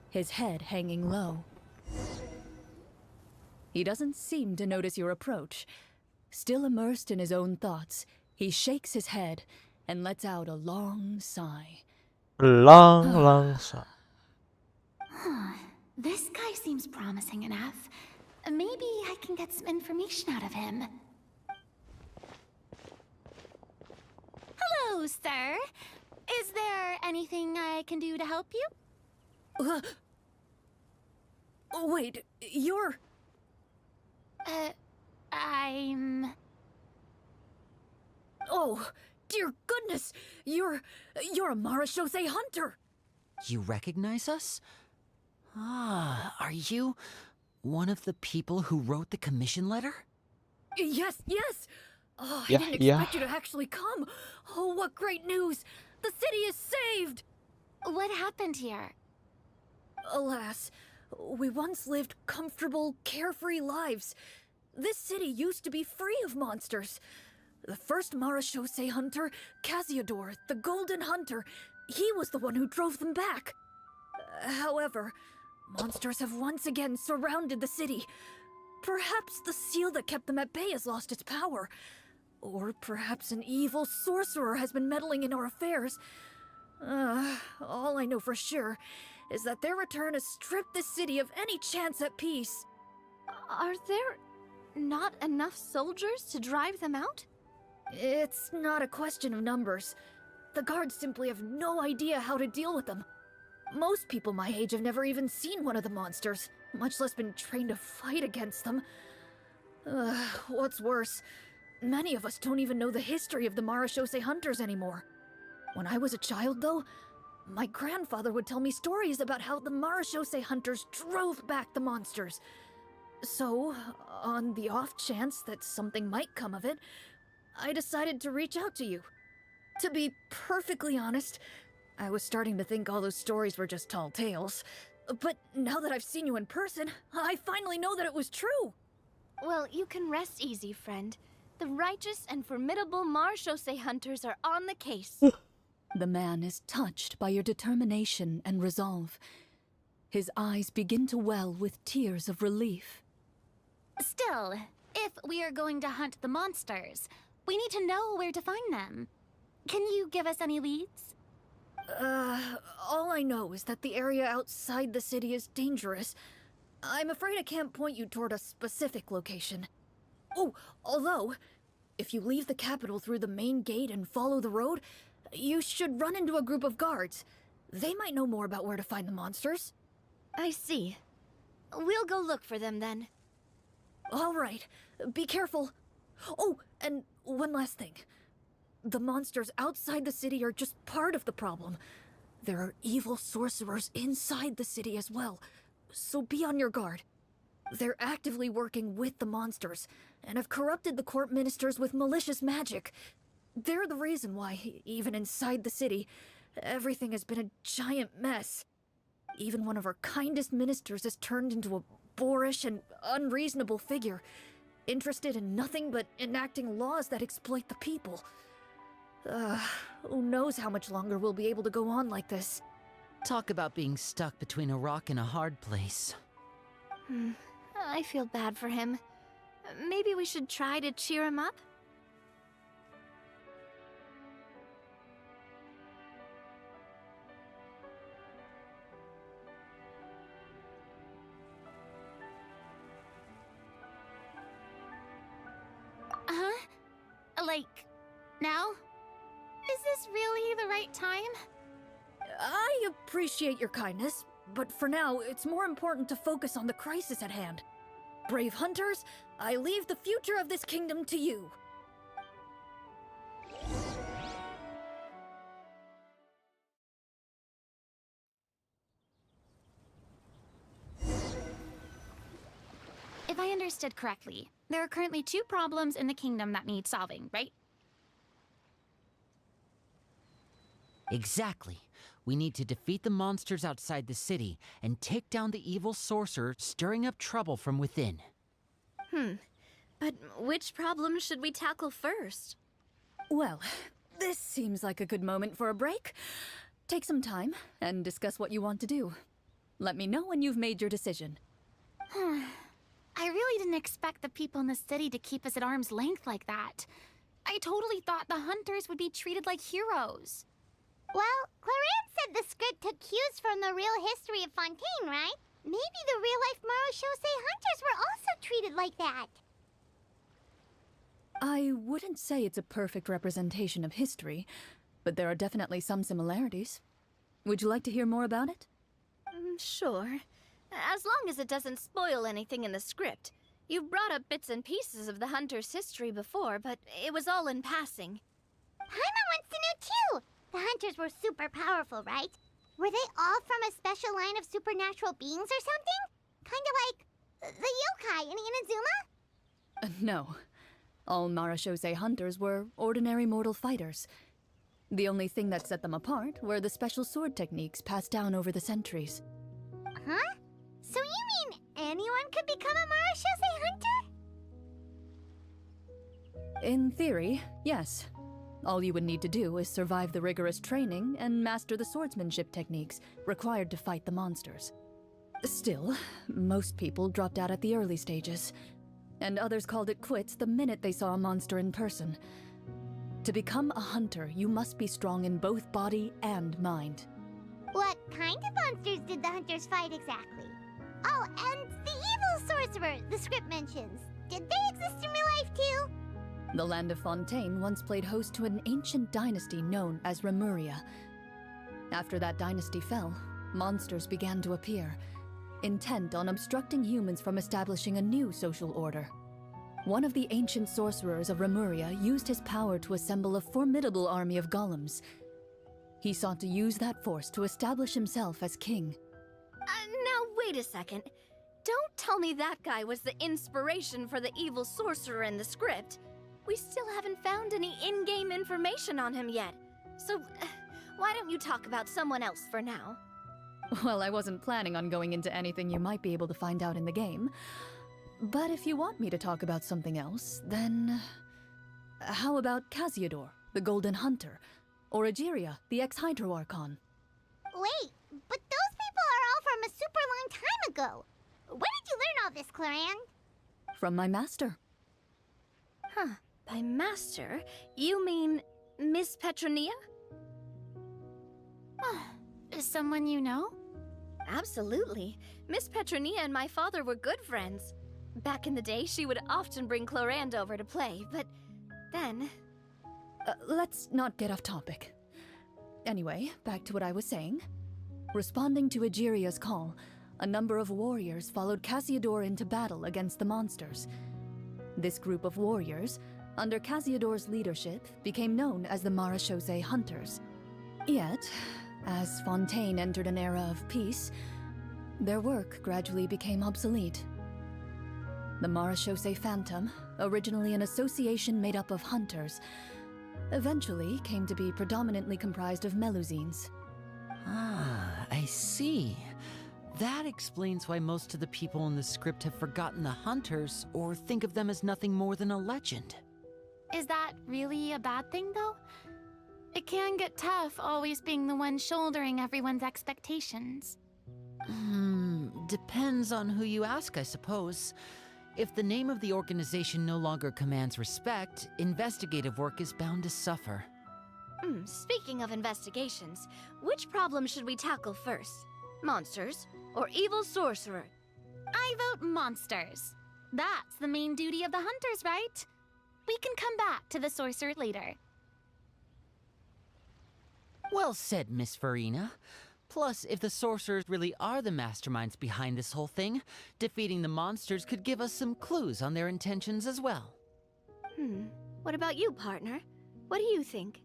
S6: his head hanging low. He doesn't seem to notice your approach. Still immersed in his own thoughts, he shakes his head and lets out a long sigh.
S1: Long sigh.
S5: This guy seems promising enough. Maybe I can get some information out of him. Hello, sir. Is there anything I can do to help you?
S6: Wait, you're...
S5: I'm...
S6: Oh, dear goodness! You're a Marashose hunter!
S7: You recognize us? Ah, are you one of the people who wrote the commission letter?
S6: Yes! Oh,
S1: Yeah,
S6: I didn't
S1: yeah.
S6: expect you to actually come! Oh, what great news! The city is saved!
S5: What happened here?
S6: Alas, we once lived comfortable, carefree lives. This city used to be free of monsters. The first Marashose hunter, Casiodor, the Golden Hunter, he was the one who drove them back. However, monsters have once again surrounded the city. Perhaps the seal that kept them at bay has lost its power. Or perhaps an evil sorcerer has been meddling in our affairs. All I know for sure is that their return has stripped this city of any chance at peace.
S2: Are there not enough soldiers to drive them out?
S6: It's not a question of numbers. The guards simply have no idea how to deal with them. Most people my age have never even seen one of the monsters, much less been trained to fight against them. What's worse, many of us don't even know the history of the Marashose hunters anymore. When I was a child, though, my grandfather would tell me stories about how the Marashose hunters drove back the monsters. So, on the off chance that something might come of it, I decided to reach out to you. To be perfectly honest, I was starting to think all those stories were just tall tales. But now that I've seen you in person, I finally know that it was true!
S2: Well, you can rest easy, friend. The righteous and formidable Marashose hunters are on the case.
S6: The man is touched by your determination and resolve. His eyes begin to well with tears of relief.
S5: Still, if we are going to hunt the monsters, we need to know where to find them. Can you give us any leads?
S6: All I know is that the area outside the city is dangerous. I'm afraid I can't point you toward a specific location. Oh, although, if you leave the capital through the main gate and follow the road, you should run into a group of guards. They might know more about where to find the monsters.
S2: I see. We'll go look for them then.
S6: All right, be careful. Oh, and one last thing. The monsters outside the city are just part of the problem. There are evil sorcerers inside the city as well, so be on your guard. They're actively working with the monsters, and have corrupted the court ministers with malicious magic. They're the reason why, even inside the city, everything has been a giant mess. Even one of our kindest ministers has turned into a boorish and unreasonable figure, interested in nothing but enacting laws that exploit the people. Who knows how much longer we'll be able to go on like this.
S7: Talk about being stuck between a rock and a hard place.
S2: I feel bad for him. Maybe we should try to cheer him up?
S5: Like, now? Is this really the right time?
S6: I appreciate your kindness, but for now, it's more important to focus on the crisis at hand. Brave hunters, I leave the future of this kingdom to you.
S5: If I understood correctly, there are currently 2 problems in the kingdom that need solving, right?
S7: Exactly. We need to defeat the monsters outside the city and take down the evil sorcerer stirring up trouble from within.
S2: But which problem should we tackle first?
S6: Well, this seems like a good moment for a break. take some time and discuss what you want to do. Let me know when you've made your decision.
S5: I really didn't expect the people in the city to keep us at arm's length like that. I totally thought the hunters would be treated like heroes.
S4: Well, Clarence said the script took cues from the real history of Fontaine, right? Maybe the real-life Marachose hunters were also treated like that.
S6: I wouldn't say it's a perfect representation of history, but there are definitely some similarities. Would you like to hear more about it?
S2: Sure. As long as it doesn't spoil anything in the script. You've brought up bits and pieces of the hunter's history before, but it was all in passing.
S4: Paimon wants to know too! The hunters were super powerful, right? Were they all from a special line of supernatural beings or something? Kind of like the yokai in Inazuma?
S6: No. All Marachose hunters were ordinary mortal fighters. The only thing that set them apart were the special sword techniques passed down over the centuries.
S4: Huh? So you mean anyone could become a Marachose hunter?
S6: In theory, yes. All you would need to do is survive the rigorous training and master the swordsmanship techniques required to fight the monsters. Still, most people dropped out at the early stages, and others called it quits the minute they saw a monster in person. To become a hunter, you must be strong in both body and mind.
S4: What kind of monsters did the hunters fight exactly? Oh, and the evil sorcerer the script mentions. Did they exist in real life too?
S6: The land of Fontaine once played host to an ancient dynasty known as Remuria. After that dynasty fell, monsters began to appear, intent on obstructing humans from establishing a new social order. One of the ancient sorcerers of Remuria used his power to assemble a formidable army of golems. He sought to use that force to establish himself as king.
S2: Now wait a second. Don't tell me that guy was the inspiration for the evil sorcerer in the script. We still haven't found any in-game information on him yet. So, why don't you talk about someone else for now?
S6: Well, I wasn't planning on going into anything you might be able to find out in the game. But if you want me to talk about something else, then... how about Casiodor, the Golden Hunter? Or Egeria, the ex-Hydro Archon?
S4: Wait, but those people are all from a super long time ago. Where did you learn all this, Claran?
S6: From my master.
S2: Huh. By master, you mean Miss Petronia?
S5: Is someone you know?
S2: Absolutely. Miss Petronia and my father were good friends. Back in the day, she would often bring Clorand over to play, but then...
S6: Let's not get off topic. Anyway, back to what I was saying. Responding to Egeria's call, a number of warriors followed Casiodor into battle against the monsters. This group of warriors, under Casiodor's leadership, became known as the Marachose Hunters. Yet, as Fontaine entered an era of peace, their work gradually became obsolete. The Marachose Phantom, originally an association made up of hunters, eventually came to be predominantly comprised of Melusines.
S7: Ah, I see. That explains why most of the people in the script have forgotten the hunters or think of them as nothing more than a legend.
S5: Is that really a bad thing, though? It can get tough always being the one shouldering everyone's expectations.
S7: Depends on who you ask, I suppose. If the name of the organization no longer commands respect, investigative work is bound to suffer.
S2: Speaking of investigations, which problem should we tackle first? Monsters or evil sorcerer?
S5: I vote monsters. That's the main duty of the hunters, right? We can come back to the sorcerer later.
S7: Well said, Miss Farina. Plus, if the sorcerers really are the masterminds behind this whole thing, defeating the monsters could give us some clues on their intentions as well.
S2: What about you, partner? What do you think?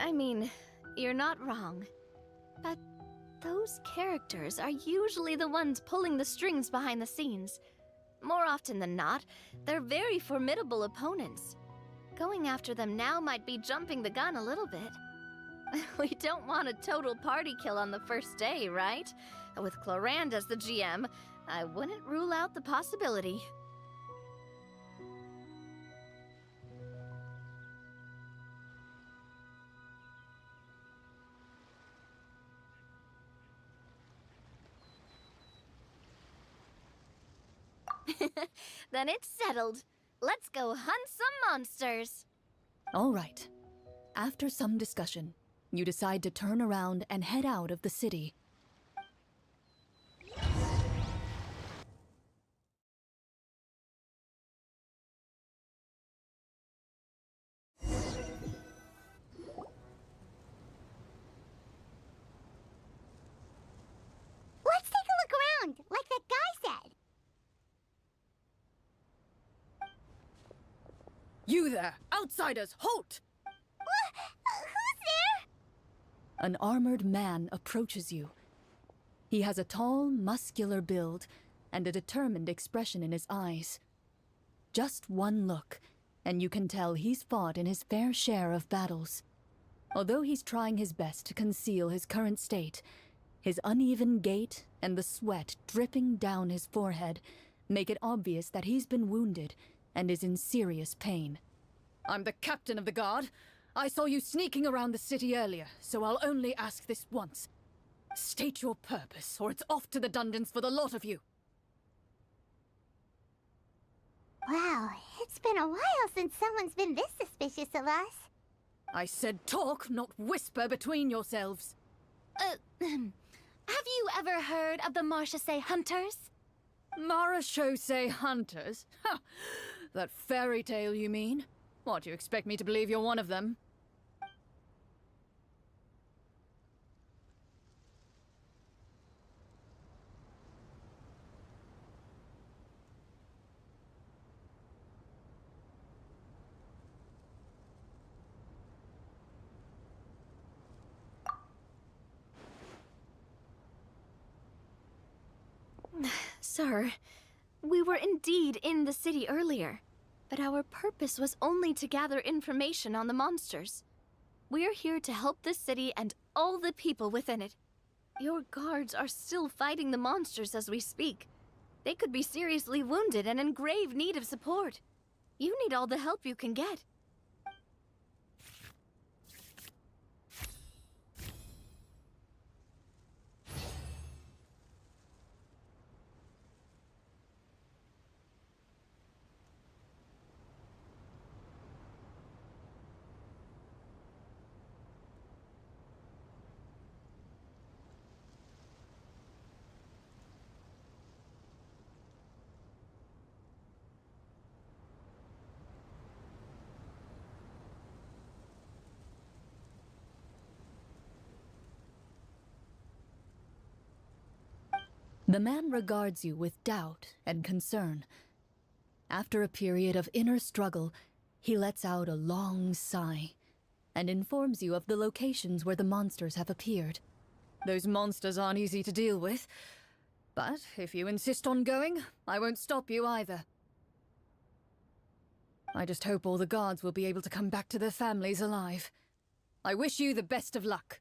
S2: I mean, you're not wrong. But those characters are usually the ones pulling the strings behind the scenes. More often than not, they're very formidable opponents. Going after them now might be jumping the gun a little bit. We don't want a total party kill on the first day, right? With Clorand as the GM, I wouldn't rule out the possibility. Then it's settled. Let's go hunt some monsters.
S6: All right. After some discussion, you decide to turn around and head out of the city.
S4: Let's take a look around, like that guy said.
S6: You there! Outsiders, halt!
S4: Who's there?
S6: An armored man approaches you. He has a tall, muscular build and a determined expression in his eyes. Just one look, and you can tell he's fought in his fair share of battles. Although he's trying his best to conceal his current state, his uneven gait and the sweat dripping down his forehead make it obvious that he's been wounded and is in serious pain. I'm the captain of the guard. I saw you sneaking around the city earlier, so I'll only ask this once. State your purpose, or it's off to the dungeons for the lot of you.
S4: Wow, it's been a while since someone's been this suspicious of us.
S6: I said talk, not whisper between yourselves.
S5: Have you ever heard of the Marchese Hunters?
S6: Marachose hunters? Ha! That fairy tale, you mean? What, you expect me to believe you're one of them?
S2: Sir, we were indeed in the city earlier, but our purpose was only to gather information on the monsters. We're here to help the city and all the people within it. Your guards are still fighting the monsters as we speak. They could be seriously wounded and in grave need of support. You need all the help you can get.
S6: The man regards you with doubt and concern. After a period of inner struggle, he lets out a long sigh and informs you of the locations where the monsters have appeared. Those monsters aren't easy to deal with, but if you insist on going, I won't stop you either. I just hope all the guards will be able to come back to their families alive. I wish you the best of luck.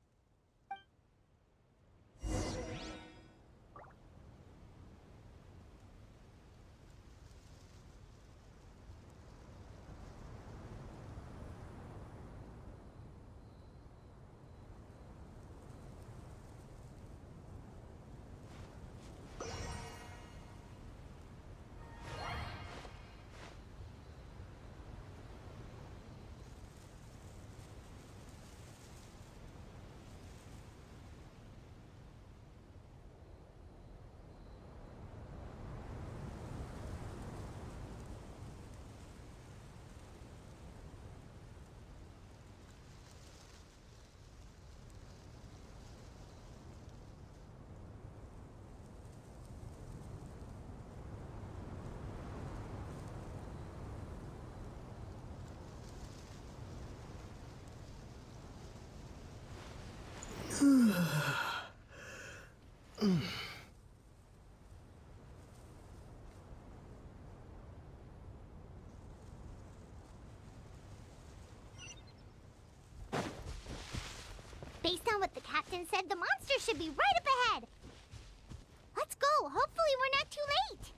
S4: Based on what the captain said, the monster should be right up ahead. Let's go. Hopefully we're not too late.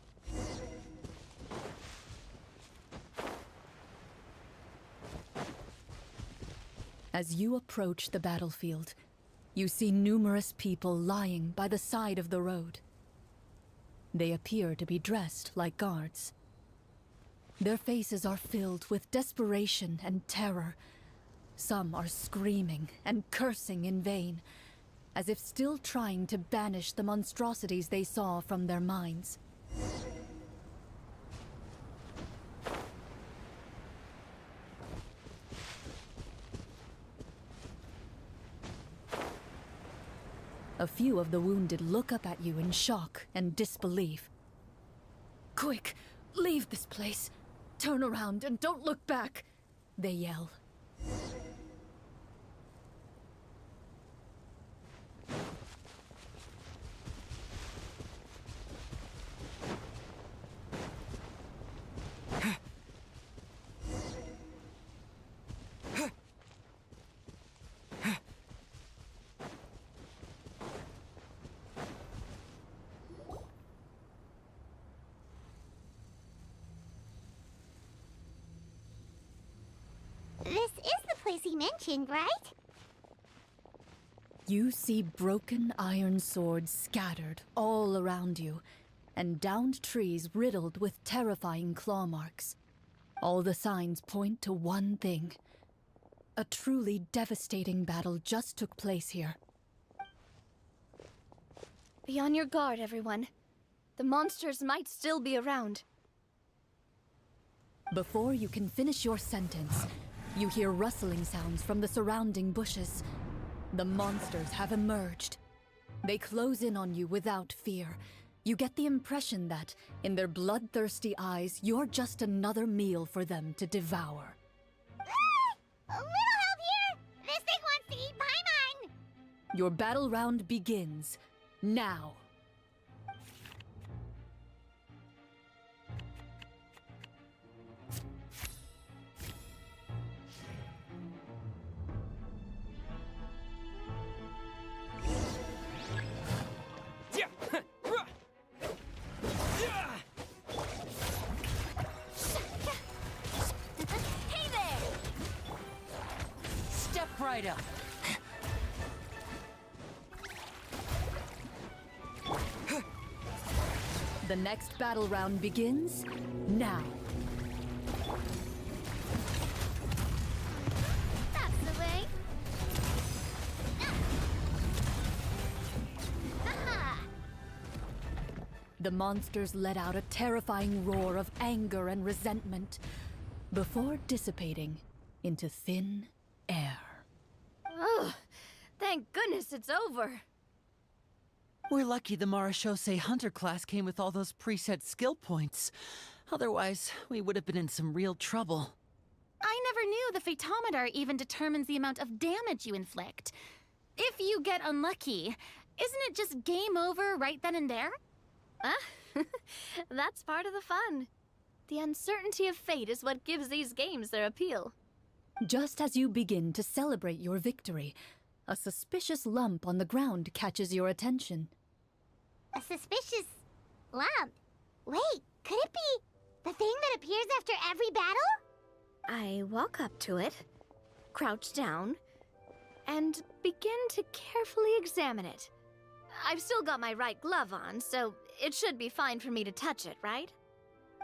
S6: As you approach the battlefield, you see numerous people lying by the side of the road. They appear to be dressed like guards. Their faces are filled with desperation and terror. Some are screaming and cursing in vain, as if still trying to banish the monstrosities they saw from their minds. A few of the wounded look up at you in shock and disbelief. "Quick, leave this place. Turn around and don't look back," they yell.
S4: This is the place he mentioned, right?
S6: You see broken iron swords scattered all around you, and downed trees riddled with terrifying claw marks. All the signs point to one thing. A truly devastating battle just took place here.
S2: Be on your guard, everyone. The monsters might still be around.
S6: Before you can finish your sentence, you hear rustling sounds from the surrounding bushes. The monsters have emerged. They close in on you without fear. You get the impression that, in their bloodthirsty eyes, you're just another meal for them to devour.
S4: A little help here! This thing wants to eat Paimon!
S6: Your battle round begins now.
S2: Hey there!
S7: Step right up.
S6: The next battle round begins now.
S4: That's the way.
S6: The monsters let out a terrifying roar of anger and resentment before dissipating into thin air.
S2: Ugh, thank goodness it's over.
S7: We're lucky the Marashose Hunter class came with all those preset skill points. Otherwise, we would have been in some real trouble.
S5: I never knew the phytometer even determines the amount of damage you inflict. If you get unlucky, isn't it just game over right then and there?
S2: That's part of the fun. The uncertainty of fate is what gives these games their appeal.
S6: Just as you begin to celebrate your victory, a suspicious lump on the ground catches your attention.
S4: A suspicious lump. Wait, could it be the thing that appears after every battle?
S2: I walk up to it, crouch down, and begin to carefully examine it. I've still got my right glove on, so it should be fine for me to touch it, right?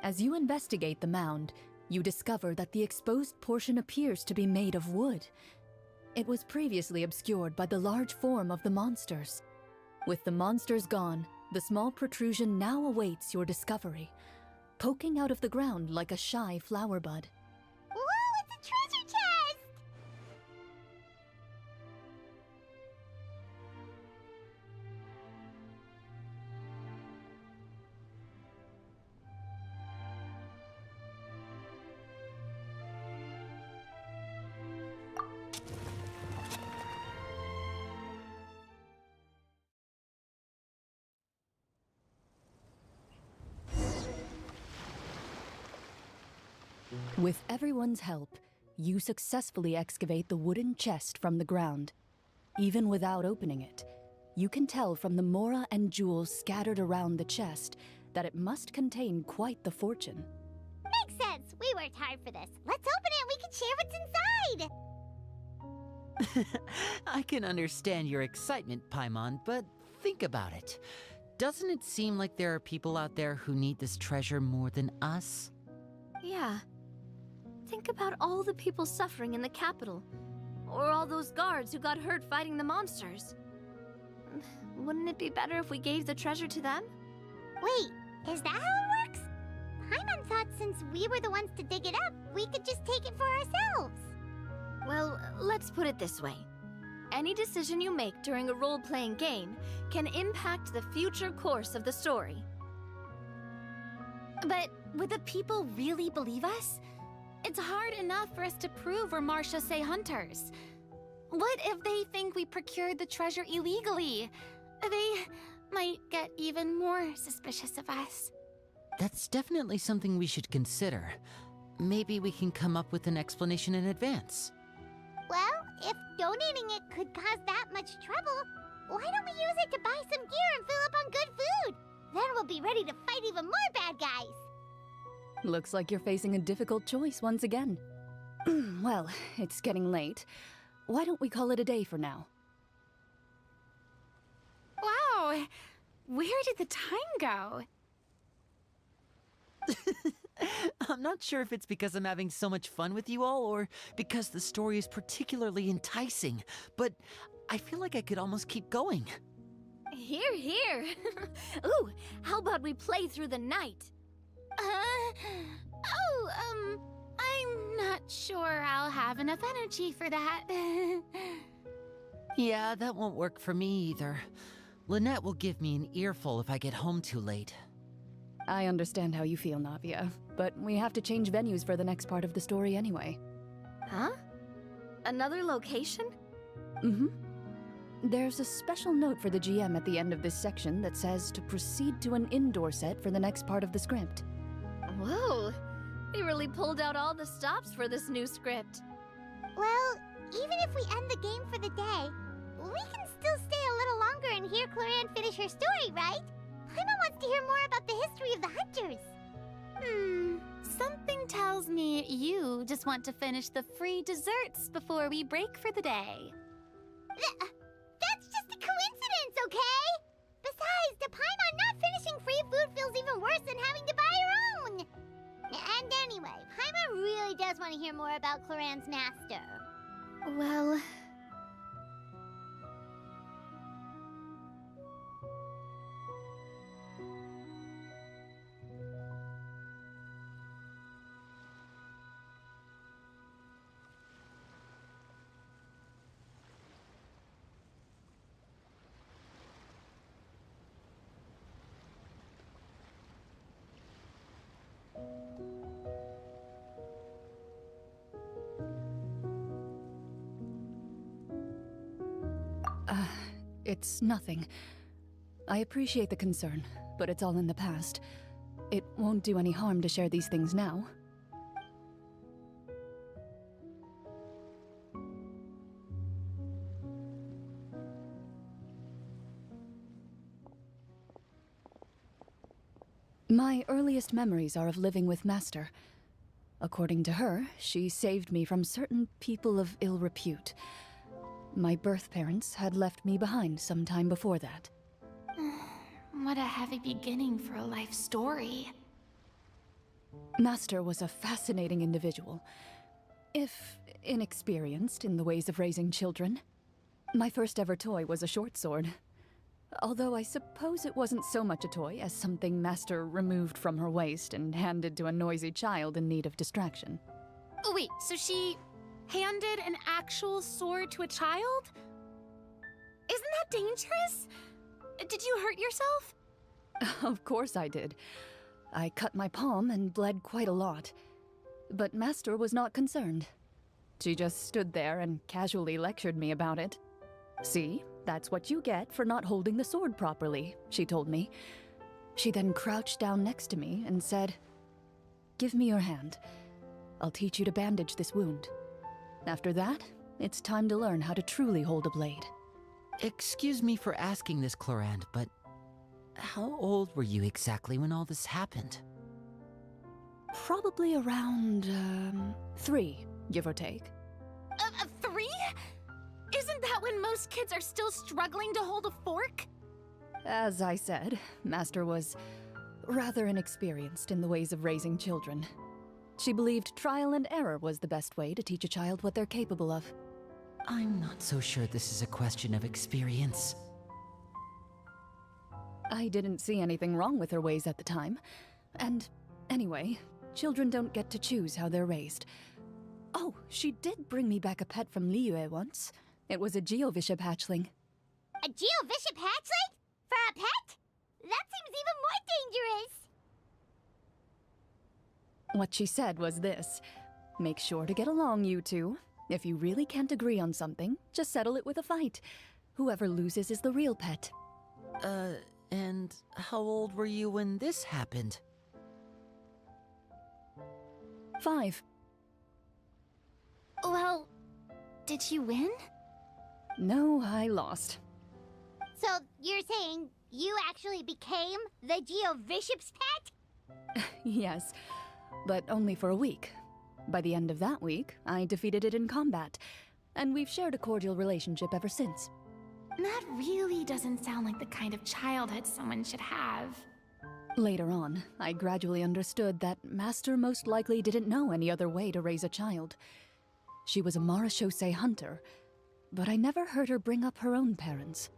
S6: As you investigate the mound, you discover that the exposed portion appears to be made of wood. It was previously obscured by the large form of the monsters. With the monsters gone, the small protrusion now awaits your discovery, poking out of the ground like a shy flower bud. With everyone's help, you successfully excavate the wooden chest from the ground. Even without opening it, you can tell from the mora and jewels scattered around the chest that it must contain quite the fortune.
S4: Makes sense. We worked hard for this. Let's open it and we can share what's inside.
S7: I can understand your excitement, Paimon, but think about it. Doesn't it seem like there are people out there who need this treasure more than us?
S2: Yeah. Think about all the people suffering in the capital. Or all those guards who got hurt fighting the monsters. Wouldn't it be better if we gave the treasure to them?
S4: Wait, is that how it works? Paimon thought since we were the ones to dig it up, we could just take it for ourselves.
S2: Well, let's put it this way. Any decision you make during a role-playing game can impact the future course of the story.
S5: But would the people really believe us? It's hard enough for us to prove we're Marchese hunters. What if they think we procured the treasure illegally? They might get even more suspicious of us.
S7: That's definitely something we should consider. Maybe we can come up with an explanation in advance.
S4: Well, if donating it could cause that much trouble, why don't we use it to buy some gear and fill up on good food? Then we'll be ready to fight even more bad guys.
S6: Looks like you're facing a difficult choice once again. Well, it's getting late. Why don't we call it a day for now?
S5: Wow! Where did the time go?
S7: I'm not sure if it's because I'm having so much fun with you all or because the story is particularly enticing, but I feel like I could almost keep going.
S2: Here, here. Ooh, how about we play through the night?
S5: I'm not sure I'll have enough energy for that.
S7: Yeah, that won't work for me either. Lynette will give me an earful if I get home too late.
S6: I understand how you feel, Navia, but we have to change venues for the next part of the story anyway.
S2: Huh? Another location?
S6: Mm-hmm. There's a special note for the GM at the end of this section that says to proceed to an indoor set for the next part of the script.
S2: Whoa! They really pulled out all the stops for this new script.
S4: Well, even if we end the game for the day, we can still stay a little longer and hear Cloran finish her story, right? Paimon wants to hear more about the history of the hunters.
S5: Something tells me you just want to finish the free desserts before we break for the day.
S4: That's just a coincidence, okay? Besides, to Paimon, not finishing free food feels even worse than having to buy her own. And anyway, Paimon really does want to hear more about Cloran's master.
S2: Well...
S6: It's nothing. I appreciate the concern, but it's all in the past. It won't do any harm to share these things now. My earliest memories are of living with Master. According to her, she saved me from certain people of ill repute. My birth parents had left me behind some time before that.
S5: What a heavy beginning for a life story.
S6: Master was a fascinating individual, if inexperienced in the ways of raising children. My first ever toy was a short sword. Although I suppose it wasn't so much a toy as something Master removed from her waist and handed to a noisy child in need of distraction.
S5: Oh wait, so she handed an actual sword to a child? Isn't that dangerous? Did you hurt yourself?
S6: Of course I did. I cut my palm and bled quite a lot. But Master was not concerned. She just stood there and casually lectured me about it. See, that's what you get for not holding the sword properly, she told me. She then crouched down next to me and said, "Give me your hand." I'll teach you to bandage this wound. After that, it's time to learn how to truly hold a blade.
S7: Excuse me for asking this, Clorand, but how old were you exactly when all this happened?
S6: Probably around, 3, give or take.
S5: 3? Isn't that when most kids are still struggling to hold a fork?
S6: As I said, Master was rather inexperienced in the ways of raising children. She believed trial and error was the best way to teach a child what they're capable of.
S7: I'm not so sure this is a question of experience.
S6: I didn't see anything wrong with her ways at the time. And anyway, children don't get to choose how they're raised. Oh, she did bring me back a pet from Liyue once. It was a Geovishap hatchling.
S4: A Geovishap hatchling? For a pet? That seems even more dangerous!
S6: What she said was this: make sure to get along, you two. If you really can't agree on something, just settle it with a fight. Whoever loses is the real pet.
S7: And how old were you when this happened?
S6: 5.
S5: Well, did you win?
S6: No, I lost.
S4: So, you're saying you actually became the Geovishap's pet?
S6: Yes, but only for a week. By the end of that week, I defeated it in combat, and we've shared a cordial relationship ever since.
S5: That really doesn't sound like the kind of childhood someone should have.
S6: Later on, I gradually understood that Master most likely didn't know any other way to raise a child. She was a Marashosei hunter, but I never heard her bring up her own parents.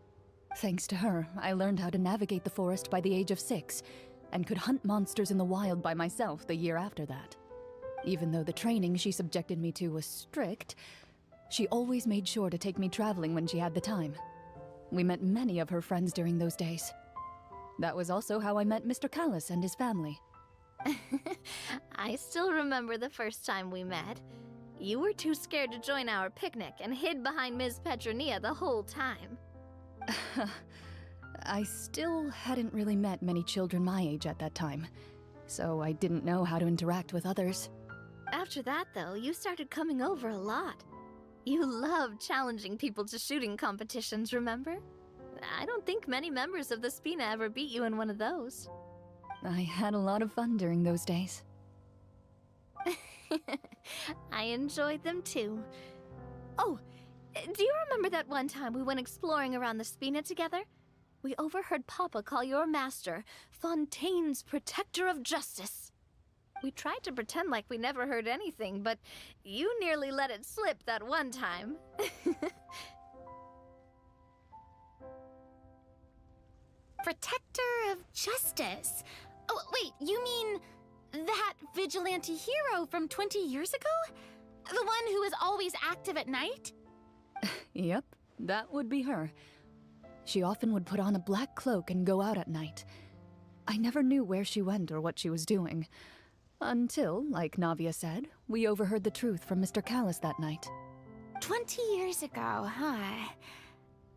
S6: Thanks to her, I learned how to navigate the forest by the age of 6, and could hunt monsters in the wild by myself the year after that. Even though the training she subjected me to was strict, she always made sure to take me traveling when she had the time. We met many of her friends during those days. That was also how I met Mr. Callis and his family.
S2: I still remember the first time we met. You were too scared to join our picnic and hid behind Ms. Petronia the whole time.
S6: I still hadn't really met many children my age at that time, so I didn't know how to interact with others.
S2: After that, though, you started coming over a lot. You loved challenging people to shooting competitions, remember? I don't think many members of the Spina ever beat you in one of those.
S6: I had a lot of fun during those days.
S2: I enjoyed them too. Oh, do you remember that one time we went exploring around the Spina together? We overheard Papa call your master Fontaine's Protector of Justice. We tried to pretend like we never heard anything, but you nearly let it slip that one time.
S5: Protector of Justice? Oh, wait, you mean that vigilante hero from 20 years ago? The one who is always active at night?
S6: Yep, that would be her. She often would put on a black cloak and go out at night. I never knew where she went or what she was doing. Until, like Navia said, we overheard the truth from Mr. Callis that night.
S5: 20 years ago, huh?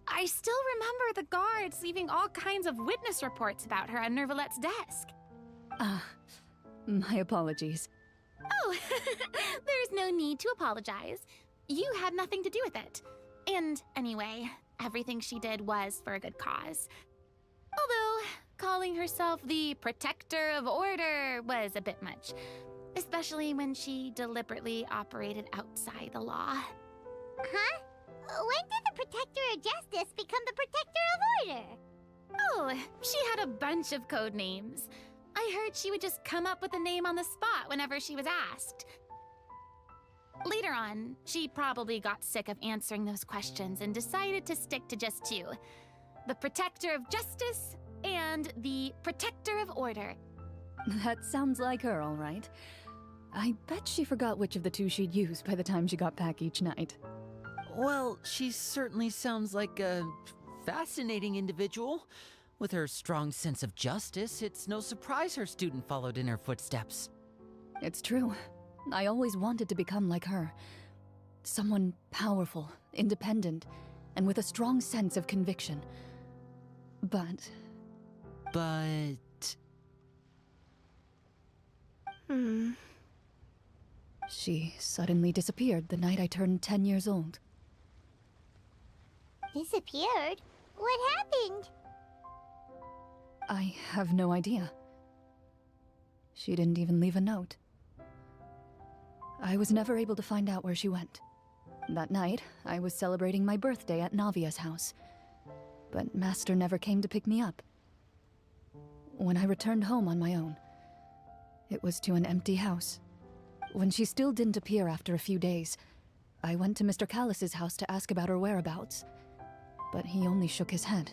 S5: I still remember the guards leaving all kinds of witness reports about her on Nervalette's desk.
S6: My apologies.
S5: Oh, there's no need to apologize. You had nothing to do with it. And anyway, everything she did was for a good cause. Although, calling herself the Protector of Order was a bit much. Especially when she deliberately operated outside the law.
S4: Huh? When did the Protector of Justice become the Protector of Order?
S5: Oh, she had a bunch of code names. I heard she would just come up with a name on the spot whenever she was asked. Later on, she probably got sick of answering those questions and decided to stick to just 2. The Protector of Justice and the Protector of Order.
S6: That sounds like her, all right. I bet she forgot which of the 2 she'd use by the time she got back each night.
S7: Well, she certainly sounds like a fascinating individual. With her strong sense of justice, it's no surprise her student followed in her footsteps.
S6: It's true. I always wanted to become like her. Someone powerful, independent, and with a strong sense of conviction. But... She suddenly disappeared the night I turned 10 years old.
S4: Disappeared? What happened?
S6: I have no idea. She didn't even leave a note. I was never able to find out where she went. That night, I was celebrating my birthday at Navia's house, but Master never came to pick me up. When I returned home on my own, it was to an empty house. When she still didn't appear after a few days, I went to Mr. Callus's house to ask about her whereabouts, but he only shook his head.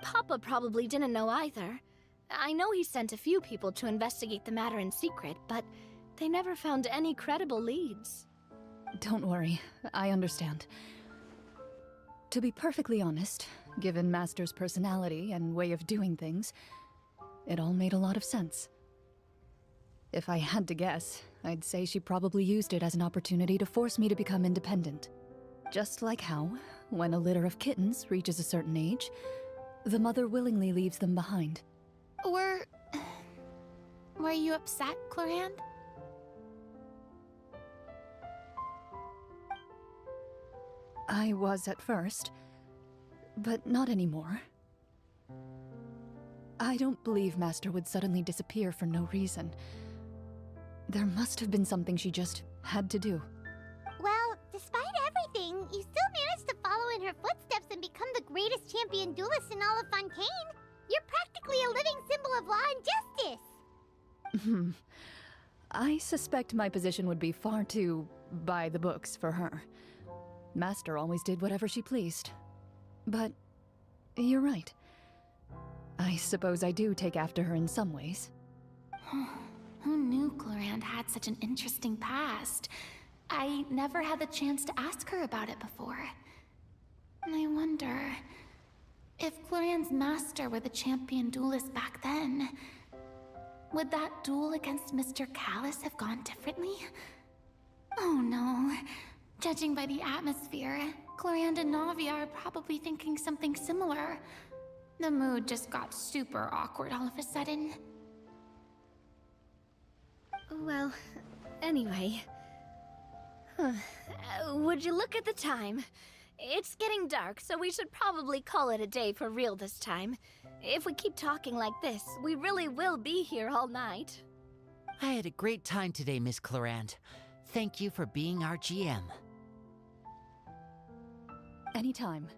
S2: Papa probably didn't know either. I know he sent a few people to investigate the matter in secret, but they never found any credible leads.
S6: Don't worry, I understand. To be perfectly honest, given Master's personality and way of doing things, it all made a lot of sense. If I had to guess, I'd say she probably used it as an opportunity to force me to become independent. Just like how, when a litter of kittens reaches a certain age, the mother willingly leaves them behind.
S5: Were you upset, Clorand?
S6: I was at first, but not anymore. I don't believe Master would suddenly disappear for no reason. There must have been something she just had to do.
S4: Well, despite everything, you still managed to follow in her footsteps and become the greatest champion duelist in all of Fontaine. You're practically a living symbol of law and justice.
S6: I suspect my position would be far too by the books for her. Master always did whatever she pleased. But you're right. I suppose I do take after her in some ways.
S5: Who knew Clorand had such an interesting past? I never had the chance to ask her about it before. And I wonder, if Clorand's master were the champion duelist back then, would that duel against Mr. Callus have gone differently? Oh no. Judging by the atmosphere, Clorand and Navia are probably thinking something similar. The mood just got super awkward all of a sudden.
S2: Well, anyway. Would you look at the time? It's getting dark, so we should probably call it a day for real this time. If we keep talking like this, we really will be here all night.
S7: I had a great time today, Miss Clorand. Thank you for being our GM.
S6: Anytime.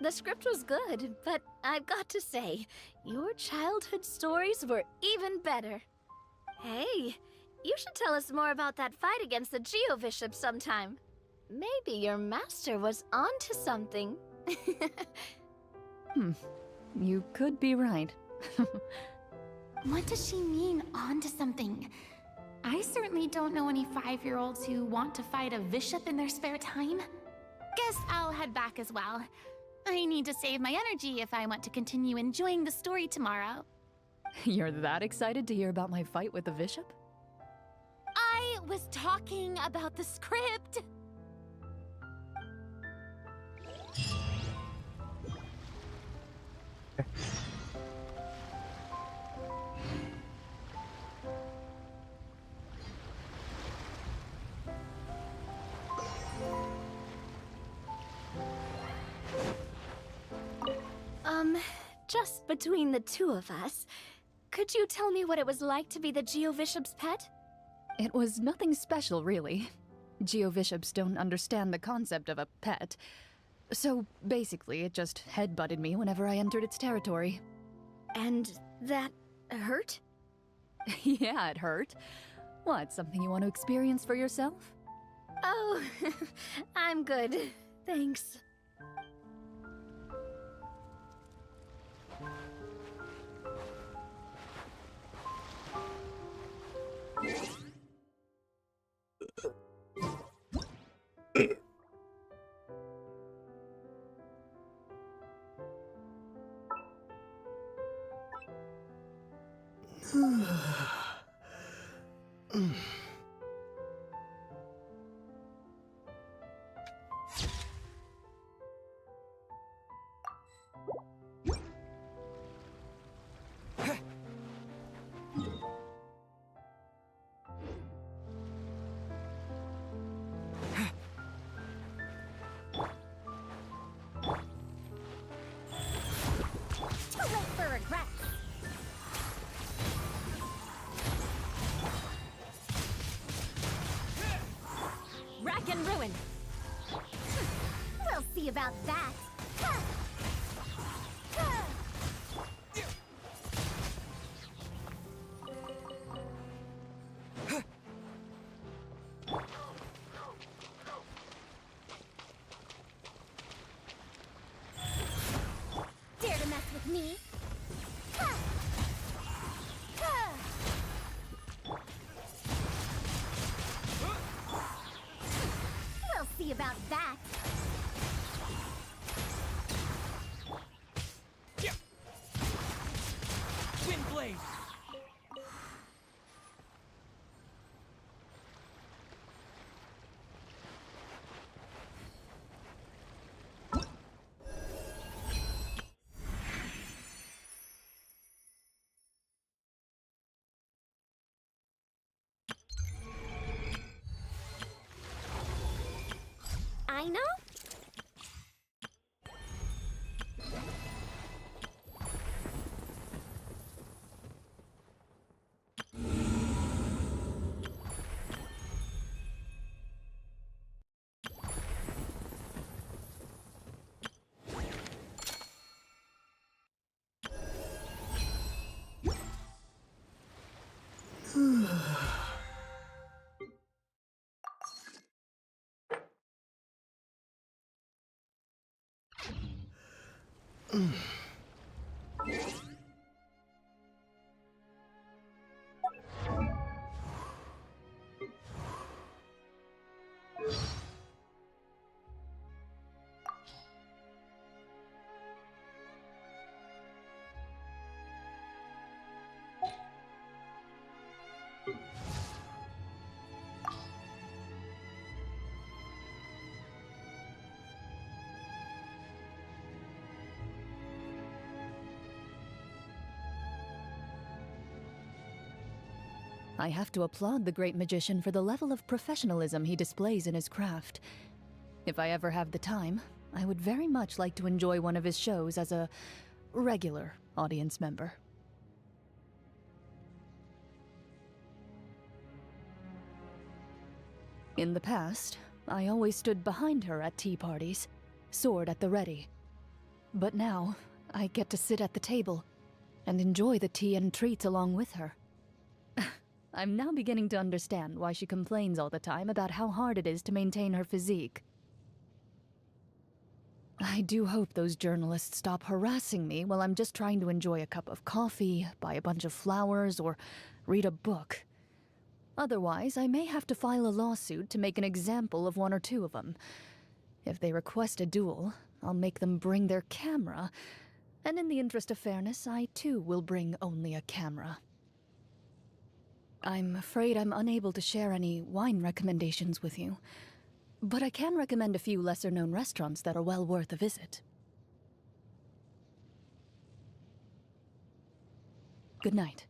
S2: The script was good, but I've got to say, your childhood stories were even better. Hey, you should tell us more about that fight against the Geo-Bishop sometime. Maybe your master was onto something.
S6: You could be right.
S5: What does she mean, onto something? I certainly don't know any 5-year-olds who want to fight a bishop in their spare time. Guess I'll head back as well. I need to save my energy if I want to continue enjoying the story tomorrow.
S6: You're that excited to hear about my fight with the bishop?
S5: I was talking about the script.
S2: Just between the two of us, could you tell me what it was like to be the Geo-Bishop's pet?
S6: It was nothing special, really. Geo-Bishops don't understand the concept of a pet. So basically, it just headbutted me whenever I entered its territory.
S2: And that hurt?
S6: Yeah, it hurt. What, something you want to experience for yourself?
S2: Oh, I'm good. Thanks.
S4: with me. Ha! Ha! We'll see about that.
S11: Wind blade!
S4: I know.
S6: I have to applaud the great magician for the level of professionalism he displays in his craft. If I ever have the time, I would very much like to enjoy one of his shows as a regular audience member. In the past, I always stood behind her at tea parties, sword at the ready. But now, I get to sit at the table and enjoy the tea and treats along with her. I'm now beginning to understand why she complains all the time about how hard it is to maintain her physique. I do hope those journalists stop harassing me while I'm just trying to enjoy a cup of coffee, buy a bunch of flowers, or read a book. Otherwise, I may have to file a lawsuit to make an example of one or two of them. If they request a duel, I'll make them bring their camera, and in the interest of fairness, I too will bring only a camera. I'm afraid I'm unable to share any wine recommendations with you, but I can recommend a few lesser-known restaurants that are well worth a visit. Good night.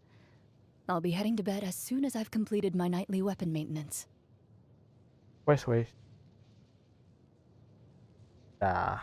S6: I'll be heading to bed as soon as I've completed my nightly weapon maintenance.
S1: Wes. Dah.